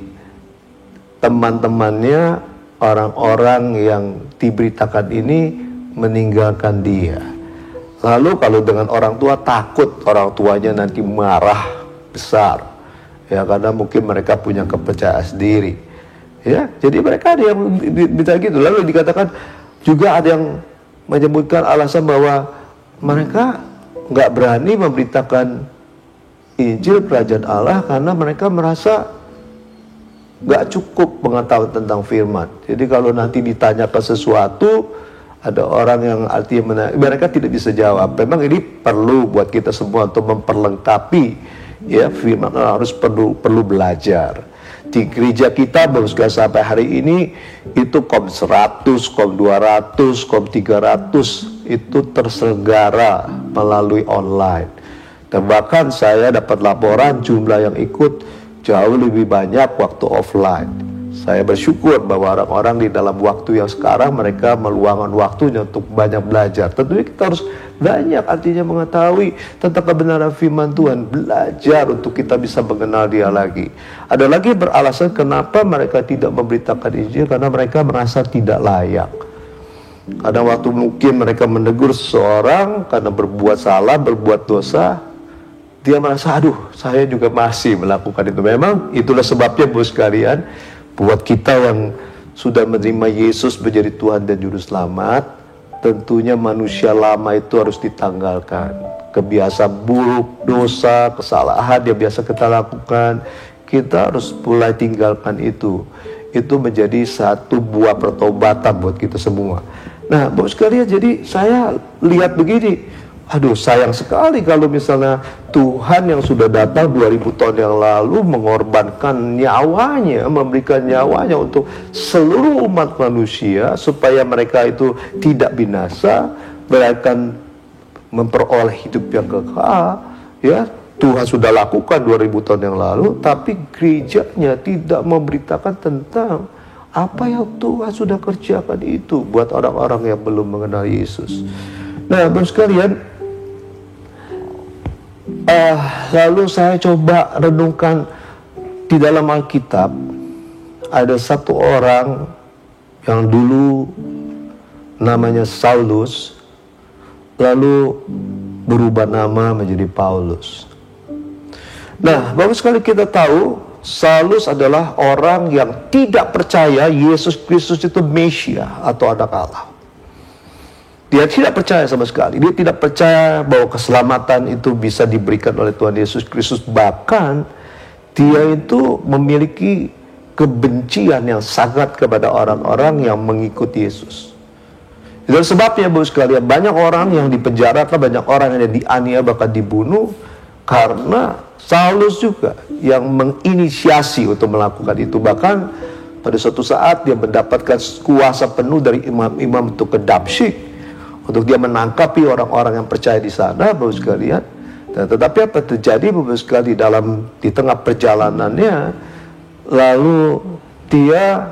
teman-temannya orang-orang yang diberitakan ini meninggalkan dia. Lalu kalau dengan orang tua, takut orang tuanya nanti marah besar, ya, karena mungkin mereka punya kepercayaan diri, ya. Jadi mereka ada yang bisa gitu. Lalu dikatakan juga ada yang menyebutkan alasan bahwa mereka nggak berani memberitakan Injil Kerajaan Allah karena mereka merasa nggak cukup pengetahuan tentang firman. Jadi kalau nanti ditanyakan sesuatu, ada orang yang artinya mereka tidak bisa jawab. Memang ini perlu buat kita semua untuk memperlengkapi, ya, firman harus perlu belajar. Di gereja kita baru sampai hari ini itu kom 100, kom 200, kom 300 itu terselenggara melalui online. Dan bahkan saya dapat laporan jumlah yang ikut jauh lebih banyak waktu offline. Saya bersyukur bahwa orang-orang di dalam waktu yang sekarang mereka meluangkan waktunya untuk banyak belajar. Tentunya kita harus banyak artinya mengetahui tentang kebenaran firman Tuhan, belajar untuk kita bisa mengenal dia lagi. Ada lagi beralasan kenapa mereka tidak memberitakan Injil, karena mereka merasa tidak layak. Karena waktu mungkin mereka menegur seseorang karena berbuat salah, berbuat dosa, dia merasa, aduh, saya juga masih melakukan itu. Memang itulah sebabnya, bos sekalian, buat kita yang sudah menerima Yesus menjadi Tuhan dan Juru Selamat, tentunya manusia lama itu harus ditanggalkan. Kebiasaan buruk, dosa, kesalahan yang biasa kita lakukan, kita harus mulai tinggalkan itu. Itu menjadi satu buah pertobatan buat kita semua. Nah, bos sekalian, jadi saya lihat begini, aduh, sayang sekali kalau misalnya Tuhan yang sudah datang 2000 tahun yang lalu mengorbankan nyawanya, memberikan nyawanya untuk seluruh umat manusia supaya mereka itu tidak binasa, mereka memperoleh hidup yang kekal, ya. Tuhan sudah lakukan 2000 tahun yang lalu, tapi gerejanya tidak memberitakan tentang apa yang Tuhan sudah kerjakan itu buat orang-orang yang belum mengenal Yesus. Nah, bos sekalian, lalu saya coba renungkan di dalam Alkitab. Ada satu orang yang dulu namanya Saulus, lalu berubah nama menjadi Paulus. Nah, bagus sekali kita tahu Saulus adalah orang yang tidak percaya Yesus Kristus itu Mesia atau anak Allah. Dia tidak percaya sama sekali. Dia tidak percaya bahwa keselamatan itu bisa diberikan oleh Tuhan Yesus Kristus. Bahkan dia itu memiliki kebencian yang sangat kepada orang-orang yang mengikuti Yesus. Dan sebabnya, Bapak sekalian, banyak orang yang dipenjarakan, banyak orang yang dianiaya, bahkan dibunuh karena Saulus juga yang menginisiasi untuk melakukan itu. Bahkan pada suatu saat dia mendapatkan kuasa penuh dari imam-imam untuk ke Damsyik, untuk dia menangkapi orang-orang yang percaya di sana, Bapak sekalian. Dan tetapi apa terjadi, Bapak sekalian, di tengah perjalanannya, lalu dia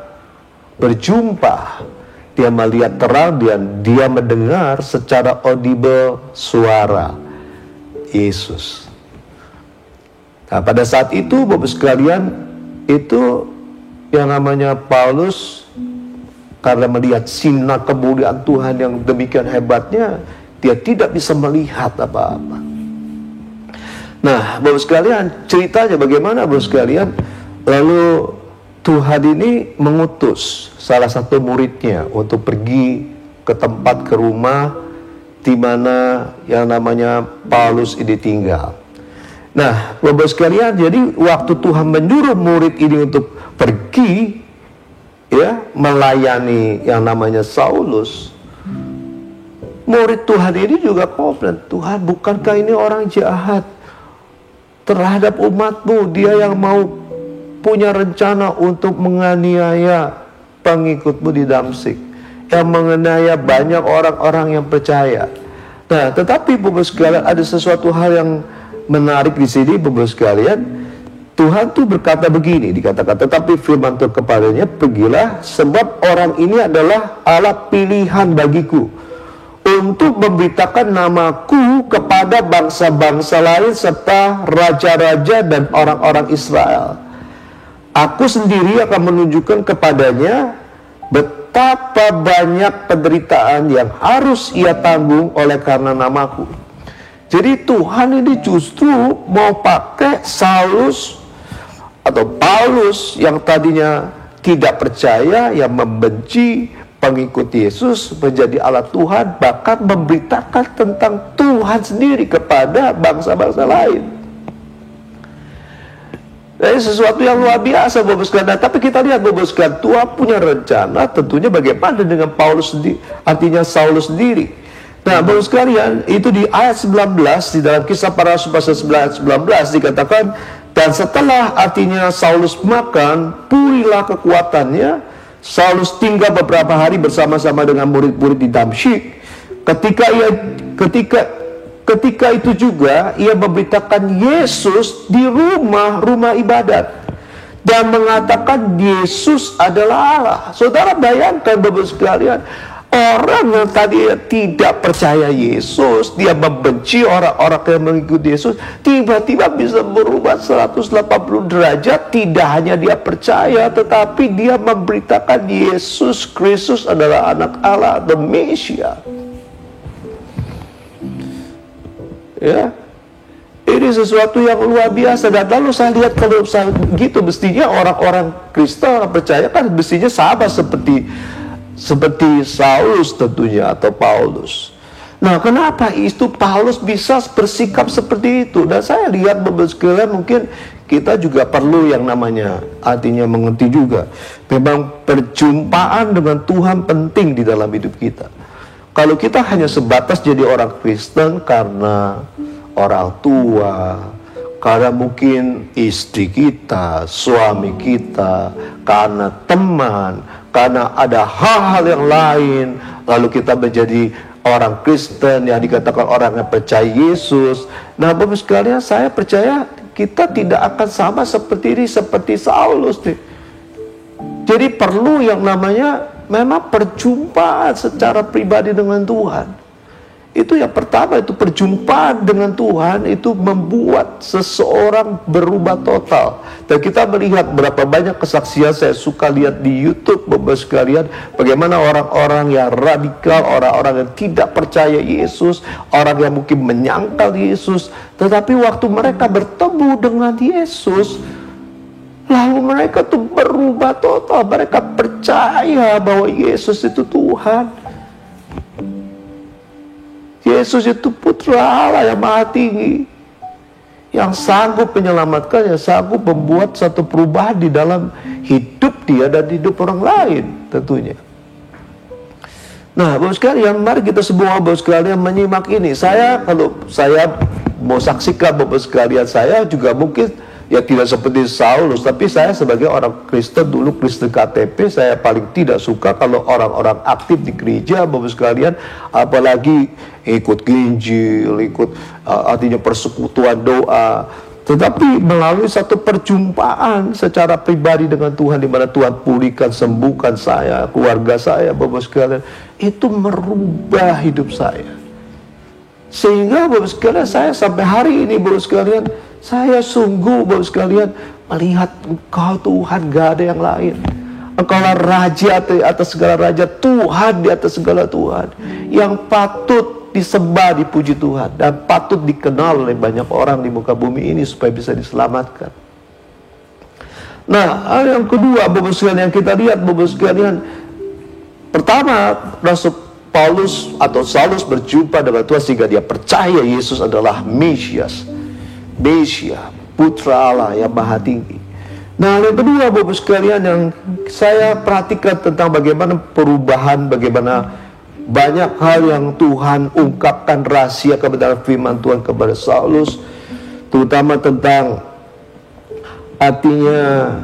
berjumpa, dia melihat terang, dia mendengar secara audible suara Yesus. Nah, pada saat itu, Bapak sekalian, itu yang namanya Paulus, karena melihat sinar kemuliaan Tuhan yang demikian hebatnya, dia tidak bisa melihat apa-apa. Nah, Bapak sekalian, ceritanya bagaimana, Bapak sekalian? Lalu Tuhan ini mengutus salah satu muridnya untuk pergi ke tempat, ke rumah di mana yang namanya Paulus ini tinggal. Nah, Bapak sekalian, jadi waktu Tuhan menyuruh murid ini untuk pergi, ya, melayani yang namanya Saulus, murid Tuhan ini juga komplain, Tuhan, bukankah ini orang jahat terhadap umatmu? Dia yang mau punya rencana untuk menganiaya pengikutmu di Damsyik, yang menganiaya banyak orang-orang yang percaya. Nah, tetapi Bapak sekalian, ada sesuatu hal yang menarik di sini, Bapak sekalian. Tuhan tuh berkata begini, dikatakan, tetapi firman Tuhan kepadanya, pergilah, sebab orang ini adalah Allah pilihan bagiku untuk memberitakan namaku kepada bangsa-bangsa lain serta raja-raja dan orang-orang Israel. Aku sendiri akan menunjukkan kepadanya betapa banyak penderitaan yang harus ia tanggung oleh karena namaku. Jadi Tuhan ini justru mau pakai Saulus atau Paulus yang tadinya tidak percaya, yang membenci pengikut Yesus, menjadi alat Tuhan, bahkan memberitakan tentang Tuhan sendiri kepada bangsa-bangsa lain. Ini sesuatu yang luar biasa, Bapak sekalian. Tapi kita lihat, Bapak sekalian, Tuhan punya rencana tentunya bagaimana dengan Paulus sendiri, artinya Saulus sendiri. Nah, Bapak sekalian, itu di ayat 19, di dalam Kisah Para Rasul pasal 19 dikatakan, dan setelah artinya Saulus makan, pulihlah kekuatannya. Saulus tinggal beberapa hari bersama-sama dengan murid-murid di Damsyik. Ketika itu juga ia memberitakan Yesus di rumah ibadat dan mengatakan Yesus adalah Allah. Saudara bayangkan, Bapak sekalian, orang yang tadi tidak percaya Yesus, dia membenci orang-orang yang mengikuti Yesus, tiba-tiba bisa berubah 180 derajat. Tidak hanya dia percaya, tetapi dia memberitakan Yesus Kristus adalah anak Allah, the Messiah. Ya, ini sesuatu yang luar biasa. Dan lalu saya lihat, kalau saya gitu, mestinya orang-orang Kristen, orang percaya kan mestinya sama seperti Saulus tentunya, atau Paulus. Nah, kenapa itu Paulus bisa bersikap seperti itu? Dan saya lihat, Bapak sekalian, mungkin kita juga perlu yang namanya artinya mengerti juga, memang perjumpaan dengan Tuhan penting di dalam hidup kita. Kalau kita hanya sebatas jadi orang Kristen karena orang tua, karena mungkin istri kita, suami kita, karena teman, karena ada hal-hal yang lain, lalu kita menjadi orang Kristen yang dikatakan orang yang percaya Yesus. Nah, Bapak sekalian, saya percaya kita tidak akan sama seperti ini, seperti Saulus nih. Jadi perlu yang namanya memang perjumpaan secara pribadi dengan Tuhan. Itu yang pertama, itu perjumpaan dengan Tuhan itu membuat seseorang berubah total. Dan kita melihat berapa banyak kesaksian, saya suka lihat di YouTube, Bapak sekalian, bagaimana orang-orang yang radikal, orang-orang yang tidak percaya Yesus, orang yang mungkin menyangkal Yesus, tetapi waktu mereka bertemu dengan Yesus, lalu mereka tuh berubah total. Mereka percaya bahwa Yesus itu Tuhan. Yesus itu putra Allah yang maha tinggi, yang sanggup menyelamatkan, yang sanggup membuat satu perubahan di dalam hidup dia dan hidup orang lain tentunya. Nah, Bapak sekalian, mari kita semua, Bapak sekalian, menyimak ini. Kalau saya mau saksikan, Bapak sekalian, saya juga mungkin ya tidak seperti Saulus, tapi saya sebagai orang Kristen dulu, Kristen KTP, saya paling tidak suka kalau orang-orang aktif di gereja, Bapak sekalian, apalagi ikut Injil, ikut artinya persekutuan doa, tetapi melalui satu perjumpaan secara pribadi dengan Tuhan, di mana Tuhan pulihkan, sembuhkan saya, keluarga saya, Bapak sekalian, itu merubah hidup saya. Sehingga, Bapak sekalian, saya sampai hari ini, Bapak sekalian, saya sungguh, Bapak sekalian, melihat Engkau Tuhan, gak ada yang lain. Engkaulah Raja di atas segala raja, Tuhan di atas segala Tuhan, yang patut disembah, dipuji Tuhan, dan patut dikenal oleh banyak orang di muka bumi ini supaya bisa diselamatkan. Nah, hal yang kedua, Bapak sekalian, yang kita lihat, Bapak sekalian, pertama, Rasul Paulus atau Saulus berjumpa dengan Tuhan sehingga dia percaya Yesus adalah Mesias, putra Allah yang maha tinggi. Nah, yang kedua, Bapak sekalian, yang saya perhatikan tentang bagaimana perubahan, bagaimana banyak hal yang Tuhan ungkapkan rahasia kebenaran firman Tuhan kepada Saulus, terutama tentang artinya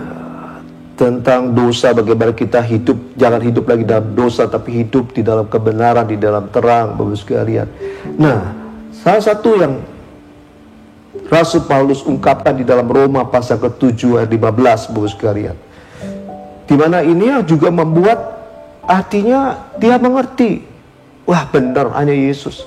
tentang dosa, bagaimana kita hidup, jangan hidup lagi dalam dosa, tapi hidup di dalam kebenaran, di dalam terang, Bapak sekalian. Nah, salah satu yang Rasul Paulus ungkapkan di dalam Roma pasal ke-7 ayat 15, Bapak sekalian, di mana ini juga membuat artinya dia mengerti, wah benar, hanya Yesus.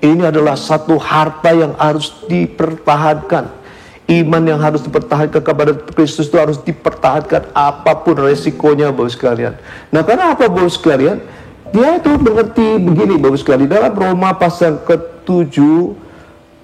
Ini adalah satu harta yang harus dipertahankan. Iman yang harus dipertahankan kepada Kristus itu harus dipertahankan apapun resikonya, Bapak sekalian. Nah, karena apa, Bapak sekalian? Dia itu mengerti begini, Bapak sekalian. Dalam Roma pasal ke-7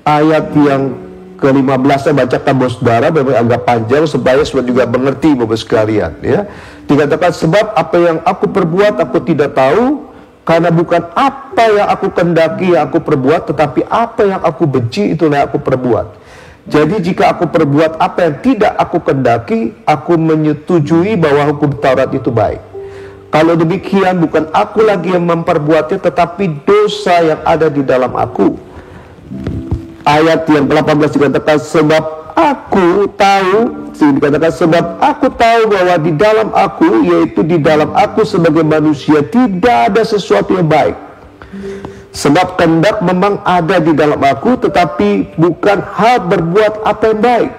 ayat yang ke-15 saya bacakan, Bapak saudara, memang agak panjang supaya saudara juga mengerti, Bapak sekalian, ya. Dikatakan, sebab apa yang aku perbuat aku tidak tahu, karena bukan apa yang aku kehendaki yang aku perbuat, tetapi apa yang aku benci itulah yang aku perbuat. Jadi jika aku perbuat apa yang tidak aku kehendaki, aku menyetujui bahwa hukum Taurat itu baik. Kalau demikian, bukan aku lagi yang memperbuatnya, tetapi dosa yang ada di dalam aku. Ayat yang ke-18 dikatakan, sebab aku tahu bahwa di dalam aku, yaitu di dalam aku sebagai manusia, tidak ada sesuatu yang baik. Sebab kehendak memang ada di dalam aku, tetapi bukan hal berbuat apa yang baik.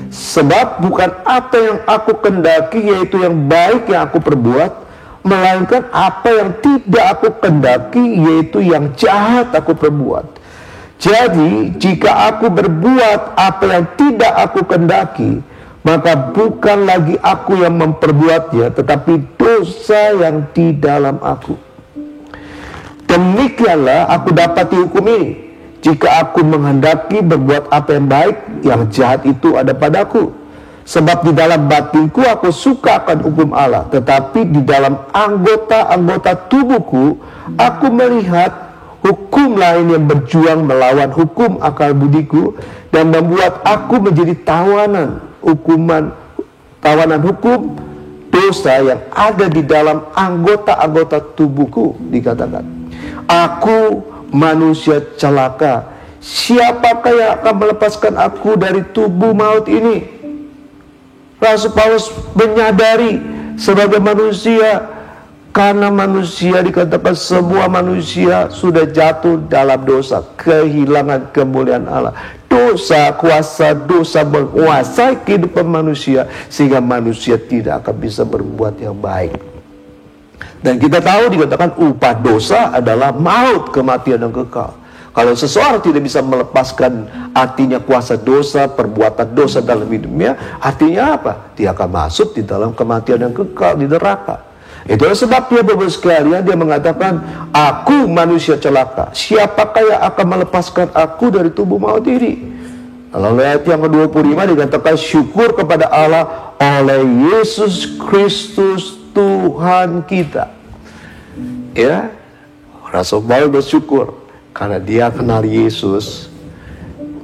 Sebab bukan apa yang aku kehendaki, yaitu yang baik yang aku perbuat, melainkan apa yang tidak aku kehendaki, yaitu yang jahat aku perbuat. Jadi jika aku berbuat apa yang tidak aku kehendaki, maka bukan lagi aku yang memperbuatnya, tetapi dosa yang di dalam aku. Demikianlah aku dapati hukum ini. Jika aku menghendaki berbuat apa yang baik, yang jahat itu ada padaku. Sebab di dalam batinku aku suka akan hukum Allah, tetapi di dalam anggota-anggota tubuhku aku melihat hukum lain yang berjuang melawan hukum akal budiku, dan membuat aku menjadi tawanan hukum dosa yang ada di dalam anggota-anggota tubuhku. Dikatakan, aku manusia celaka, siapakah yang akan melepaskan aku dari tubuh maut ini? Rasul Paulus menyadari sebagai manusia, karena manusia dikatakan semua manusia sudah jatuh dalam dosa, kehilangan kemuliaan Allah. Dosa, kuasa dosa menguasai kehidupan manusia, sehingga manusia tidak akan bisa berbuat yang baik. Dan kita tahu dikatakan upah dosa adalah maut, kematian yang kekal. Kalau seseorang tidak bisa melepaskan artinya kuasa dosa, perbuatan dosa dalam hidupnya, artinya apa? Dia akan masuk di dalam kematian yang kekal, di neraka. Itulah sebabnya, Bapak sekalian, dia mengatakan, aku manusia celaka, siapakah yang akan melepaskan aku dari tubuh maut ini? Lalu ayat yang ke-25 dikatakan, syukur kepada Allah oleh Yesus Kristus Tuhan kita. Ya, Rasul Paulus bersyukur karena dia kenal Yesus,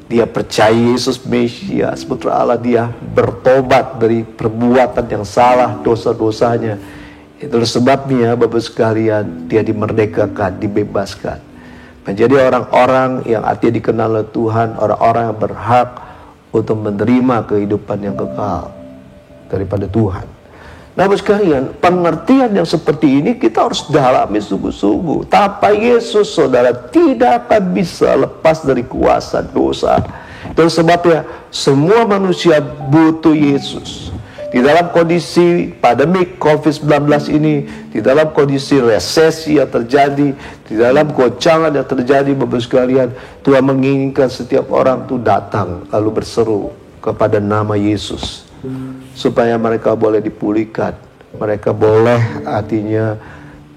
dia percaya Yesus Mesias, Putra Allah. Dia bertobat dari perbuatan yang salah, dosa-dosanya. Itulah sebabnya, Bapak sekalian, dia dimerdekakan, dibebaskan, menjadi orang-orang yang artinya dikenal oleh Tuhan, orang-orang yang berhak untuk menerima kehidupan yang kekal daripada Tuhan. Nah, Bapak sekalian, pengertian yang seperti ini kita harus dalami sungguh-sungguh. Tanpa Yesus, saudara tidak akan bisa lepas dari kuasa dosa. Itu sebabnya semua manusia butuh Yesus. Di dalam kondisi pandemi COVID-19 ini, di dalam kondisi resesi yang terjadi, di dalam goncangan yang terjadi, Bapak sekalian, Tuhan menginginkan setiap orang itu datang lalu berseru kepada nama Yesus, supaya mereka boleh dipulihkan, mereka boleh artinya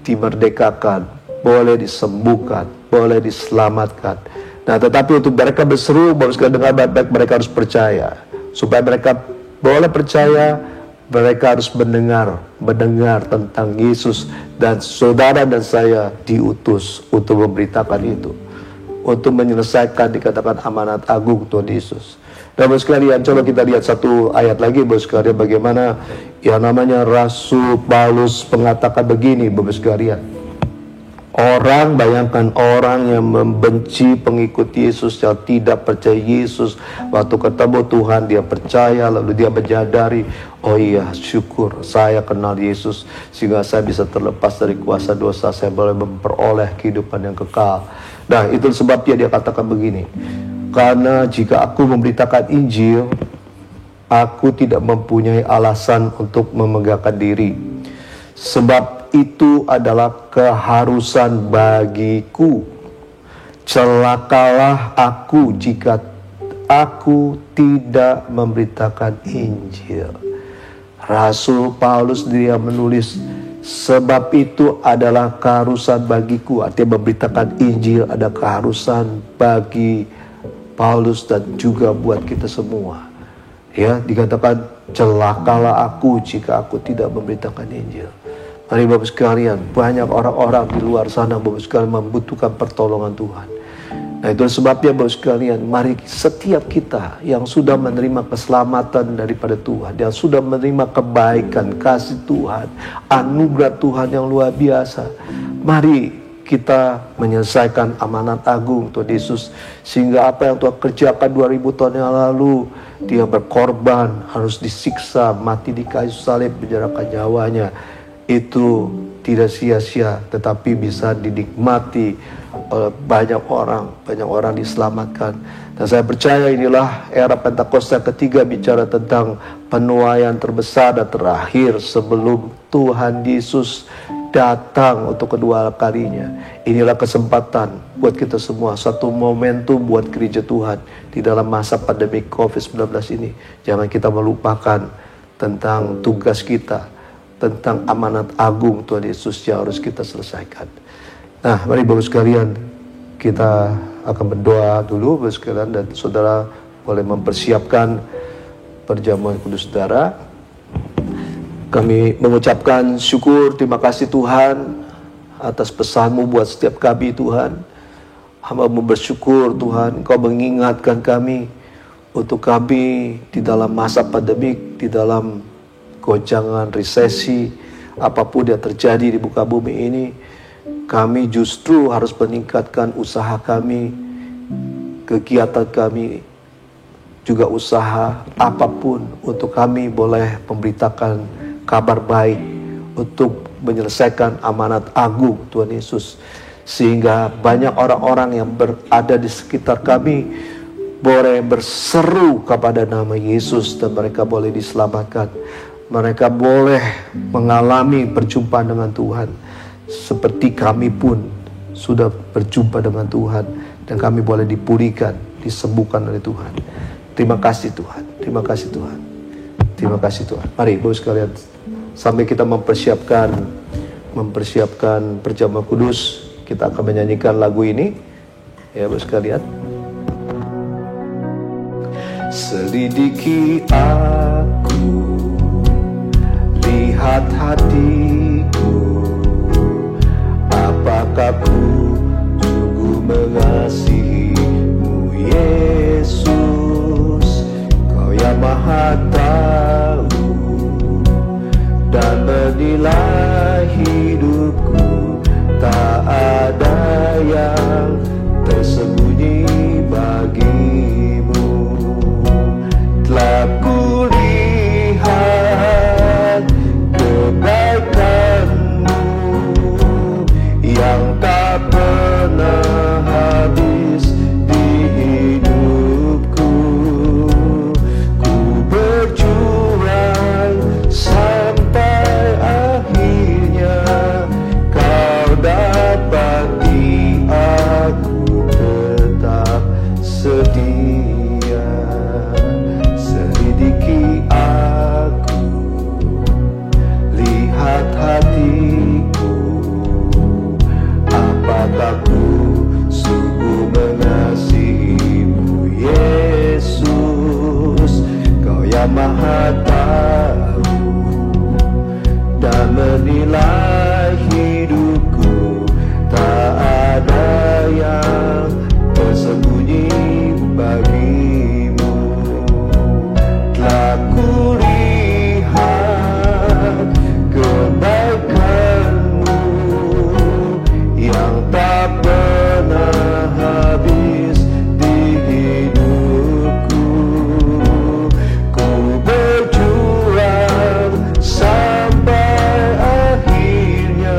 dimerdekakan, boleh disembuhkan, boleh diselamatkan. Nah, tetapi untuk mereka berseru, Bapak sekalian, dengan baik-baik mereka harus percaya. Supaya mereka boleh percaya, mereka harus mendengar tentang Yesus, dan saudara dan saya diutus untuk memberitakan itu, untuk menyelesaikan dikatakan amanat agung Tuhan Yesus. Dan Bapak sekalian, coba kita lihat satu ayat lagi, Bapak sekalian, bagaimana yang namanya Rasul Paulus mengatakan begini, Bapak sekalian. Bayangkan orang yang membenci pengikut Yesus, yang tidak percaya Yesus, waktu ketemu Tuhan dia percaya, lalu dia menyadari, oh iya, syukur saya kenal Yesus, sehingga saya bisa terlepas dari kuasa dosa, saya boleh memperoleh kehidupan yang kekal. Nah, itu sebabnya dia katakan begini, karena jika aku memberitakan Injil, aku tidak mempunyai alasan untuk memegahkan diri, sebab itu adalah keharusan bagiku. Celakalah aku jika aku tidak memberitakan Injil. Rasul Paulus sendiri yang menulis, sebab itu adalah keharusan bagiku. Artinya memberitakan Injil ada keharusan bagi Paulus dan juga buat kita semua. Ya, dikatakan celakalah aku jika aku tidak memberitakan Injil. Mari Bapak sekalian, banyak orang-orang di luar sana Bapak sekalian membutuhkan pertolongan Tuhan. Nah, itu sebabnya Bapak sekalian, mari setiap kita yang sudah menerima keselamatan daripada Tuhan, yang sudah menerima kebaikan, kasih Tuhan, anugerah Tuhan yang luar biasa, mari kita menyelesaikan amanat agung Tuhan Yesus, sehingga apa yang Tuhan kerjakan 2000 tahun yang lalu, Dia berkorban, harus disiksa, mati di kayu salib, menyerahkan nyawanya, itu tidak sia-sia, tetapi bisa dinikmati oleh banyak orang diselamatkan. Dan saya percaya inilah era Pentakosta ketiga, bicara tentang penuaian terbesar dan terakhir sebelum Tuhan Yesus datang untuk kedua kalinya. Inilah kesempatan buat kita semua, satu momentum buat gereja Tuhan di dalam masa pandemi COVID-19 ini. Jangan kita melupakan tentang tugas kita, tentang amanat agung Tuhan Yesus yang harus kita selesaikan. Nah, mari Bapak sekalian, kita akan berdoa dulu Bapak sekalian, dan saudara boleh mempersiapkan perjamuan kudus saudara. Kami mengucapkan syukur, terima kasih Tuhan atas pesan-Mu buat setiap kami Tuhan. Hamba-Mu bersyukur Tuhan, Engkau mengingatkan kami untuk kami di dalam masa pandemik, di dalam goncangan, resesi, apapun yang terjadi di muka bumi ini, kami justru harus meningkatkan usaha kami, kegiatan kami, juga usaha apapun untuk kami boleh memberitakan kabar baik untuk menyelesaikan amanat agung Tuhan Yesus, sehingga banyak orang-orang yang berada di sekitar kami boleh berseru kepada nama Yesus dan mereka boleh diselamatkan. Mereka boleh mengalami perjumpaan dengan Tuhan seperti kami pun sudah berjumpa dengan Tuhan, dan kami boleh dipulihkan, disembuhkan oleh Tuhan. Terima kasih Tuhan, terima kasih Tuhan, terima kasih Tuhan. Mari Bapak sekalian, sampai kita mempersiapkan perjamuan kudus, kita akan menyanyikan lagu ini ya Bapak sekalian. Selidiki aku, lihat hatiku, apakah ku sungguh mengasihi-Mu Yesus. Kau yang Maha tahu dan menilai hidupku, tak ada yang tersembunyi bagi-Mu. Telah kulihat kebaikan-Mu yang tak pernah habis di hidupku. Ku berjuang sampai akhirnya Kau dapati aku tetap setia. Selidiki aku, lihat hatiku, apakah ku sungguh mengasihi-Mu Yesus. Kau yang Maha tahu dan menilai hidupku, tak ada yang tersembunyi bagi-Mu. Telah kulihat kebaikan-Mu yang tak pernah habis di hidupku. Ku berjuang sampai akhirnya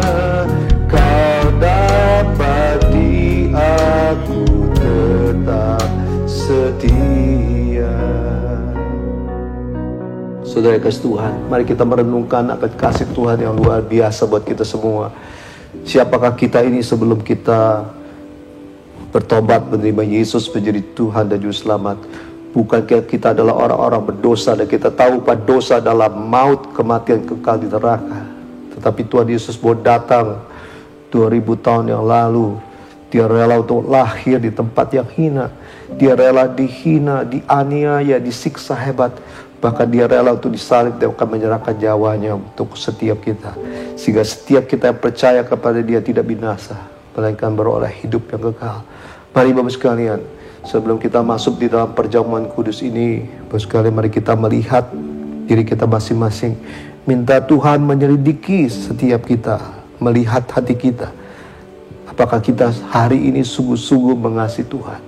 Kau dapati aku tetap setia. Saudara kasih Tuhan, mari kita merenungkan akan kasih Tuhan yang luar biasa buat kita semua. Siapakah kita ini sebelum kita bertobat menerima Yesus menjadi Tuhan dan Juru Selamat? Bukankah kita adalah orang-orang berdosa dan kita tahu bahwa dosa adalah maut, kematian kekal di neraka. Tetapi Tuhan Yesus mau datang 2000 tahun yang lalu. Dia rela untuk lahir di tempat yang hina. Dia rela dihina, dianiaya, disiksa hebat. Bahkan dia rela untuk disalib dan akan menyerahkan nyawanya untuk setiap kita. Sehingga setiap kita yang percaya kepada dia tidak binasa, melainkan beroleh hidup yang kekal. Mari Bapak sekalian, sebelum kita masuk di dalam perjamuan kudus ini, Bapak sekalian, mari kita melihat diri kita masing-masing. Minta Tuhan menyelidiki setiap kita, melihat hati kita. Apakah kita hari ini sungguh-sungguh mengasihi Tuhan?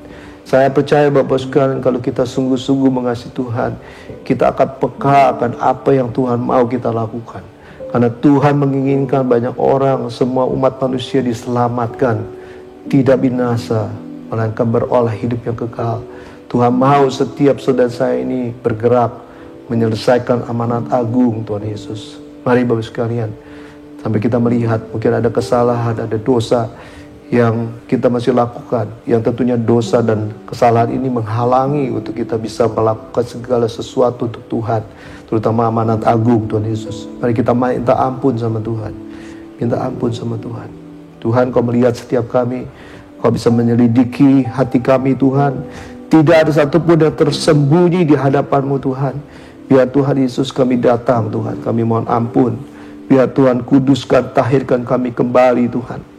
Saya percaya Bapak sekalian, kalau kita sungguh-sungguh mengasihi Tuhan, kita akan peka akan apa yang Tuhan mau kita lakukan. Karena Tuhan menginginkan banyak orang, semua umat manusia diselamatkan, tidak binasa, melainkan beroleh hidup yang kekal. Tuhan mau setiap saudara saya ini bergerak menyelesaikan amanat agung Tuhan Yesus. Mari Bapak sekalian, sampai kita melihat mungkin ada kesalahan, ada dosa yang kita masih lakukan, yang tentunya dosa dan kesalahan ini menghalangi untuk kita bisa melakukan segala sesuatu untuk Tuhan, terutama amanat agung Tuhan Yesus. Mari kita minta ampun sama Tuhan, minta ampun sama Tuhan. Tuhan, Kau melihat setiap kami, Kau bisa menyelidiki hati kami Tuhan. Tidak ada satupun yang tersembunyi di hadapan-Mu Tuhan. Biar Tuhan Yesus kami datang Tuhan, kami mohon ampun. Biar Tuhan kuduskan, tahirkan kami kembali Tuhan.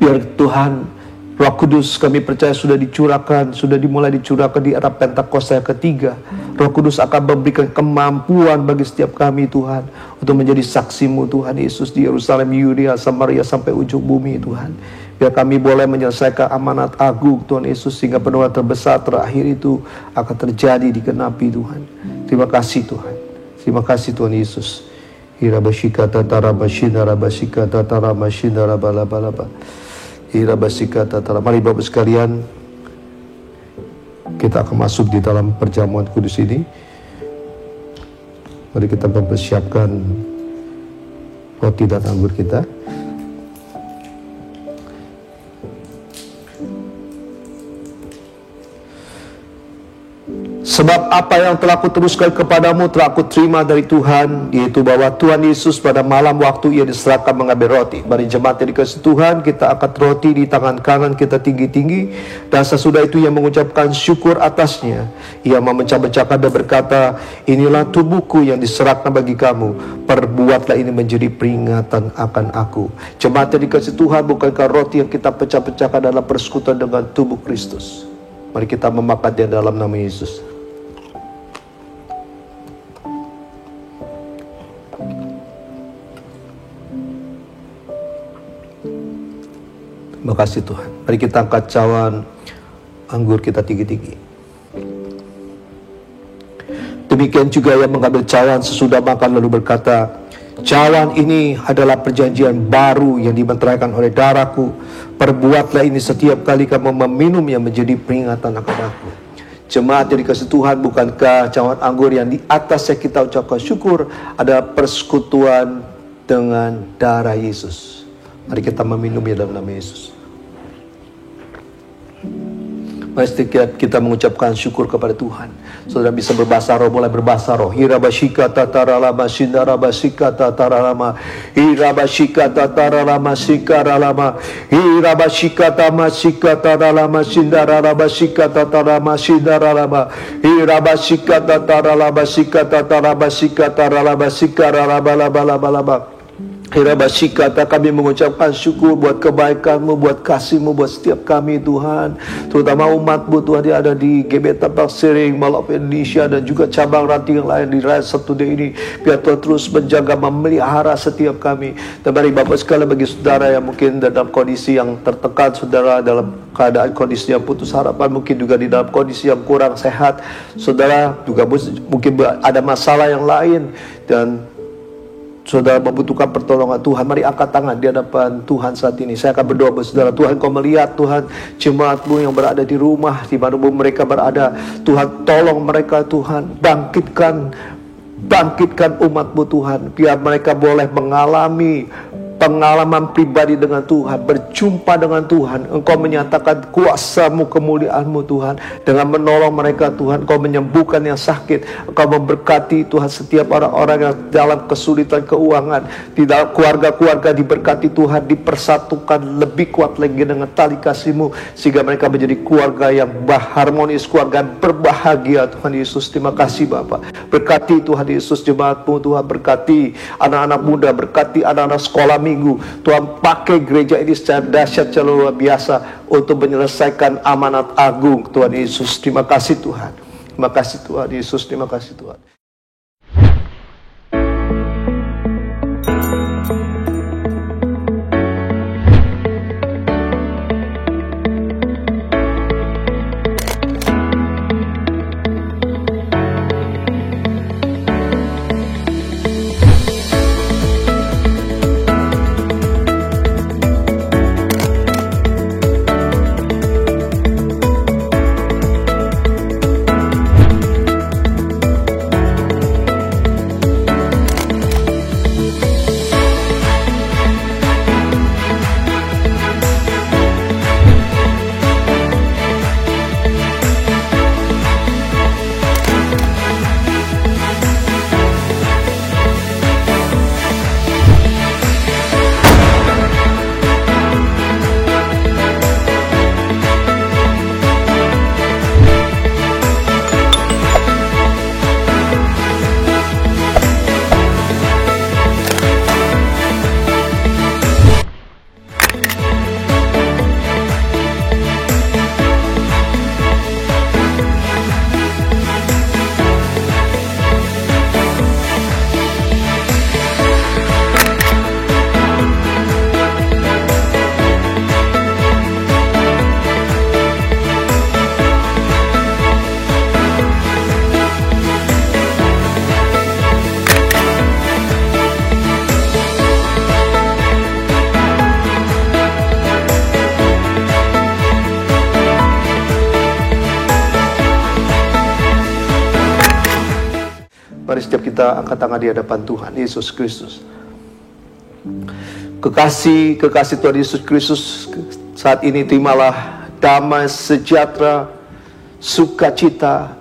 Biar Tuhan, Roh Kudus kami percaya sudah dicurahkan, sudah dimulai dicurahkan di era Pentakosta yang ketiga. Roh Kudus akan memberikan kemampuan bagi setiap kami Tuhan, untuk menjadi saksi-Mu Tuhan Yesus di Yerusalem, Yudea, Samaria sampai ujung bumi Tuhan. Biar kami boleh menyelesaikan amanat agung Tuhan Yesus, sehingga penuhan terbesar terakhir itu akan terjadi digenapi Tuhan. Terima kasih Tuhan, terima kasih Tuhan Yesus. Hirabashikata tarabashina rabashikata taramashina rabalabalaba. Mari Bapak sekalian, kita akan masuk di dalam perjamuan kudus ini. Mari kita mempersiapkan roti dan anggur kita. Sebab apa yang telah kuteruskan kepadamu telah aku terima dari Tuhan, yaitu bahwa Tuhan Yesus pada malam waktu ia diserahkan mengambil roti. Mari jemaat yang dikasihi Tuhan, kita angkat roti di tangan kanan kita tinggi-tinggi, dan sesudah itu ia mengucapkan syukur atasnya. Ia memecah-becahkan dan berkata, inilah tubuhku yang diserahkan bagi kamu, perbuatlah ini menjadi peringatan akan aku. Jemaat yang dikasihi Tuhan, bukankah roti yang kita pecah-pecahkan adalah persekutuan dengan tubuh Kristus? Mari kita memakannya dalam nama Yesus. Terima kasih Tuhan. Mari kita angkat cawan anggur kita tinggi-tinggi. Demikian juga yang mengambil cawan sesudah makan lalu berkata, cawan ini adalah perjanjian baru yang dimeteraikan oleh darahku. Perbuatlah ini setiap kali kamu meminum yang menjadi peringatan akan aku. Jemaat yang dikasihi Tuhan, bukankah cawan anggur yang di atasnya kita ucapkan syukur adalah persekutuan dengan darah Yesus? Mari kita meminumnya dalam nama Yesus. Mari kita mengucapkan syukur kepada Tuhan. Saudara bisa berbahasa roh, mulai berbahasa roh. Hirabashika tataralama sindarabashika tataralama. Hirabashika tataralama sikaralama. Hirabashika tamasika tataralama sindarabashika tataralama sindaralama. Hirabashika tataralama sika tataralama sika tataralama sikaralama. Hirabashikata, kami mengucapkan syukur buat kebaikan-Mu, buat kasih-Mu, buat setiap kami Tuhan, terutama umat-Mu Tuhan yang ada di GBT Paksiring, Mall of Indonesia, dan juga cabang ranting yang lain di Rise Up Today ini. Biar Tuhan terus menjaga, memelihara setiap kami. Dan mari Bapak sekalian, bagi saudara yang mungkin dalam kondisi yang tertekan, saudara dalam keadaan kondisi yang putus harapan, mungkin juga di dalam kondisi yang kurang sehat, saudara juga mungkin ada masalah yang lain, dan saudara membutuhkan pertolongan Tuhan, mari angkat tangan di hadapan Tuhan saat ini. Saya akan berdoa buat saudara. Tuhan, Kau melihat Tuhan jemaat-Mu yang berada di rumah, di mana mereka berada. Tuhan, tolong mereka Tuhan, bangkitkan umat-Mu Tuhan, biar mereka boleh mengalami pengalaman pribadi dengan Tuhan, berjumpa dengan Tuhan. Engkau menyatakan kuasa-Mu, kemuliaan-Mu Tuhan, dengan menolong mereka Tuhan. Engkau menyembuhkan yang sakit. Engkau memberkati Tuhan setiap orang-orang yang dalam kesulitan keuangan, di dalam keluarga-keluarga diberkati Tuhan, dipersatukan lebih kuat lagi dengan tali kasih-Mu, sehingga mereka menjadi keluarga yang harmonis, keluarga yang berbahagia. Tuhan Yesus, terima kasih Bapa. Berkati Tuhan Yesus jemaat-Mu Tuhan, berkati anak-anak muda, berkati anak-anak sekolah minggu. Tuhan, pakai gereja ini secara dahsyat, secara luar biasa untuk menyelesaikan amanat agung. Tuhan Yesus, terima kasih Tuhan. Terima kasih Tuhan Yesus, terima kasih Tuhan. Mari setiap kita angkat tangan di hadapan Tuhan Yesus Kristus. Kekasih Tuhan Yesus Kristus, saat ini terimalah damai, sejahtera, sukacita,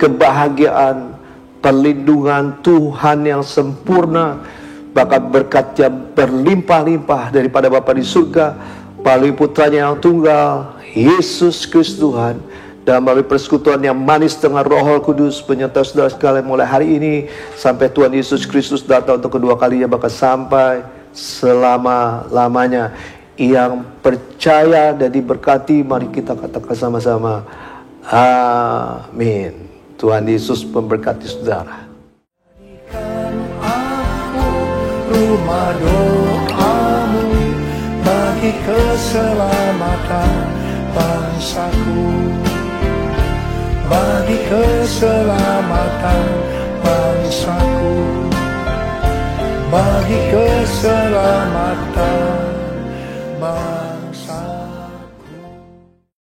kebahagiaan, perlindungan Tuhan yang sempurna, bahkan berkat yang berlimpah-limpah daripada Bapa di surga, melalui putranya yang tunggal, Yesus Kristus Tuhan, dan melalui persekutuan yang manis dengan Roh Kudus penyerta saudara sekalian mulai hari ini sampai Tuhan Yesus Kristus datang untuk kedua kalinya, bahkan sampai selama-lamanya. Yang percaya dan diberkati, mari kita katakan sama-sama, amin. Tuhan Yesus memberkati saudara. Jadikan aku rumah doamu bagi keselamatan bangsaku, bagi keselamatan bangsaku, bagi keselamatan bangsaku.